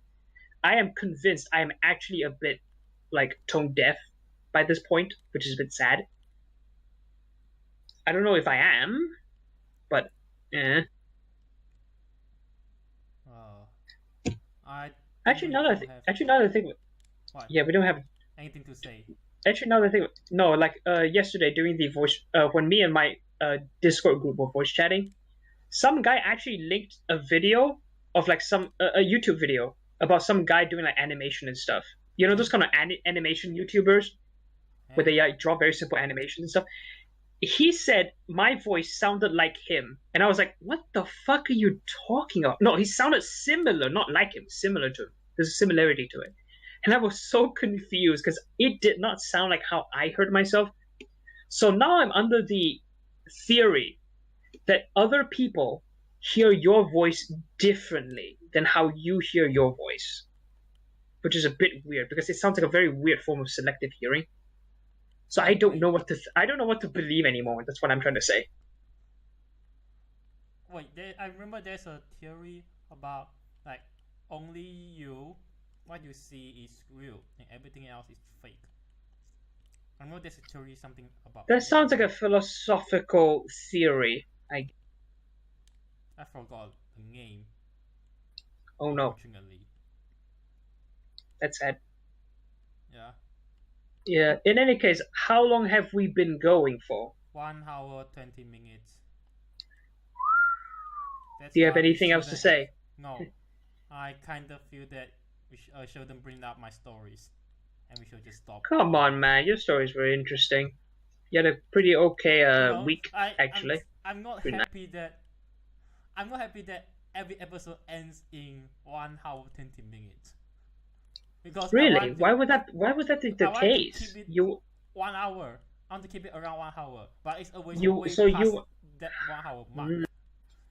Speaker 2: I am convinced I am actually a bit like tone deaf by this point, which is a bit sad. I don't know if I am, but
Speaker 1: I
Speaker 2: Actually, now that I think,
Speaker 1: what?
Speaker 2: yeah, we don't have
Speaker 1: Anything to say?
Speaker 2: Actually, now that I think, no, like yesterday during the voice, when me and my Discord group were voice chatting, some guy actually linked a video of like some a YouTube video about some guy doing like animation and stuff. You know those kind of animation YouTubers where they draw very simple animations and stuff. He said my voice sounded like him, and I was like, "What the fuck are you talking about?" No, he sounded similar, not like him, similar to him. There's a similarity to it, and I was so confused because it did not sound like how I heard myself. So now I'm under the theory that other people hear your voice differently than how you hear your voice, which is a bit weird because it sounds like a very weird form of selective hearing. So I don't know what to believe anymore. That's what I'm trying to say.
Speaker 1: Wait, I remember there's a theory about like only what you see is real and everything else is fake. I know there's a theory something about
Speaker 2: that. Sounds like a philosophical theory. I
Speaker 1: forgot the name.
Speaker 2: Oh no.
Speaker 1: Unfortunately.
Speaker 2: That's sad.
Speaker 1: Yeah.
Speaker 2: Yeah. In any case, how long have we been going for?
Speaker 1: 1 hour 20 minutes.
Speaker 2: Do you have anything else to say?
Speaker 1: No. I kind of feel that I shouldn't bring up my stories, and we should just stop.
Speaker 2: Come on, man. Your stories were interesting. You had a pretty okay week, actually.
Speaker 1: I'm not happy that every episode ends in 1 hour 20 minutes. Because
Speaker 2: really, why would that be the case?
Speaker 1: You 1 hour. I want to keep it around 1 hour, but it's always that 1 hour mark.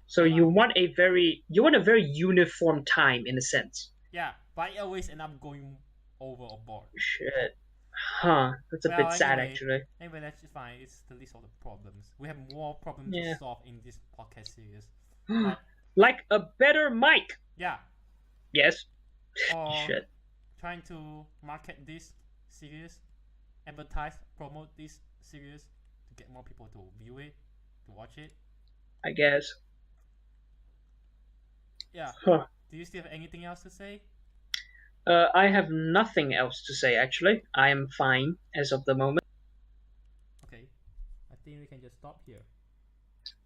Speaker 2: So you want a very uniform time in a sense.
Speaker 1: Yeah, but I always end up going overboard.
Speaker 2: Shit. Huh. That's a bit sad, actually.
Speaker 1: Anyway, that's fine. It's the least of the problems. We have more problems to solve in this podcast series.
Speaker 2: Like a better mic.
Speaker 1: Yeah.
Speaker 2: Yes.
Speaker 1: Shit. Trying to market this series, advertise, promote this series to get more people to view it, to watch it.
Speaker 2: I guess.
Speaker 1: Yeah. Huh. Do you still have anything else to say?
Speaker 2: I have nothing else to say, actually. I am fine as of the moment.
Speaker 1: Okay. I think we can just stop here.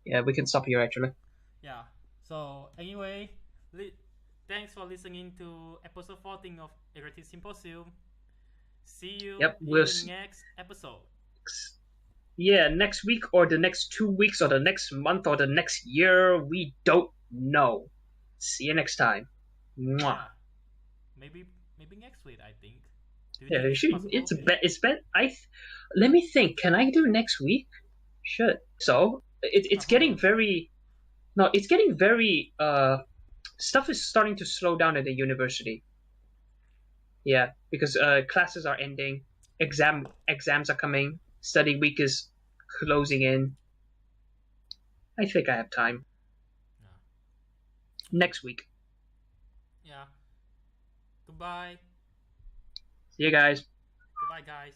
Speaker 2: Yeah, we can stop here, actually.
Speaker 1: Yeah. So, anyway, thanks for listening to episode 14 of Erratic Symposium. See you in the next episode.
Speaker 2: Yeah, next week or the next 2 weeks or the next month or the next year. We don't know. See you next time. Mwah.
Speaker 1: Yeah. Maybe next week, I think.
Speaker 2: It's better. Let me think. Can I do next week? Should. So it's getting very. No, it's getting very. Stuff is starting to slow down at the university. Yeah, because classes are ending, exams are coming, study week is closing in. I think I have time. Yeah. Next week.
Speaker 1: Yeah. Goodbye.
Speaker 2: See you guys.
Speaker 1: Goodbye, guys.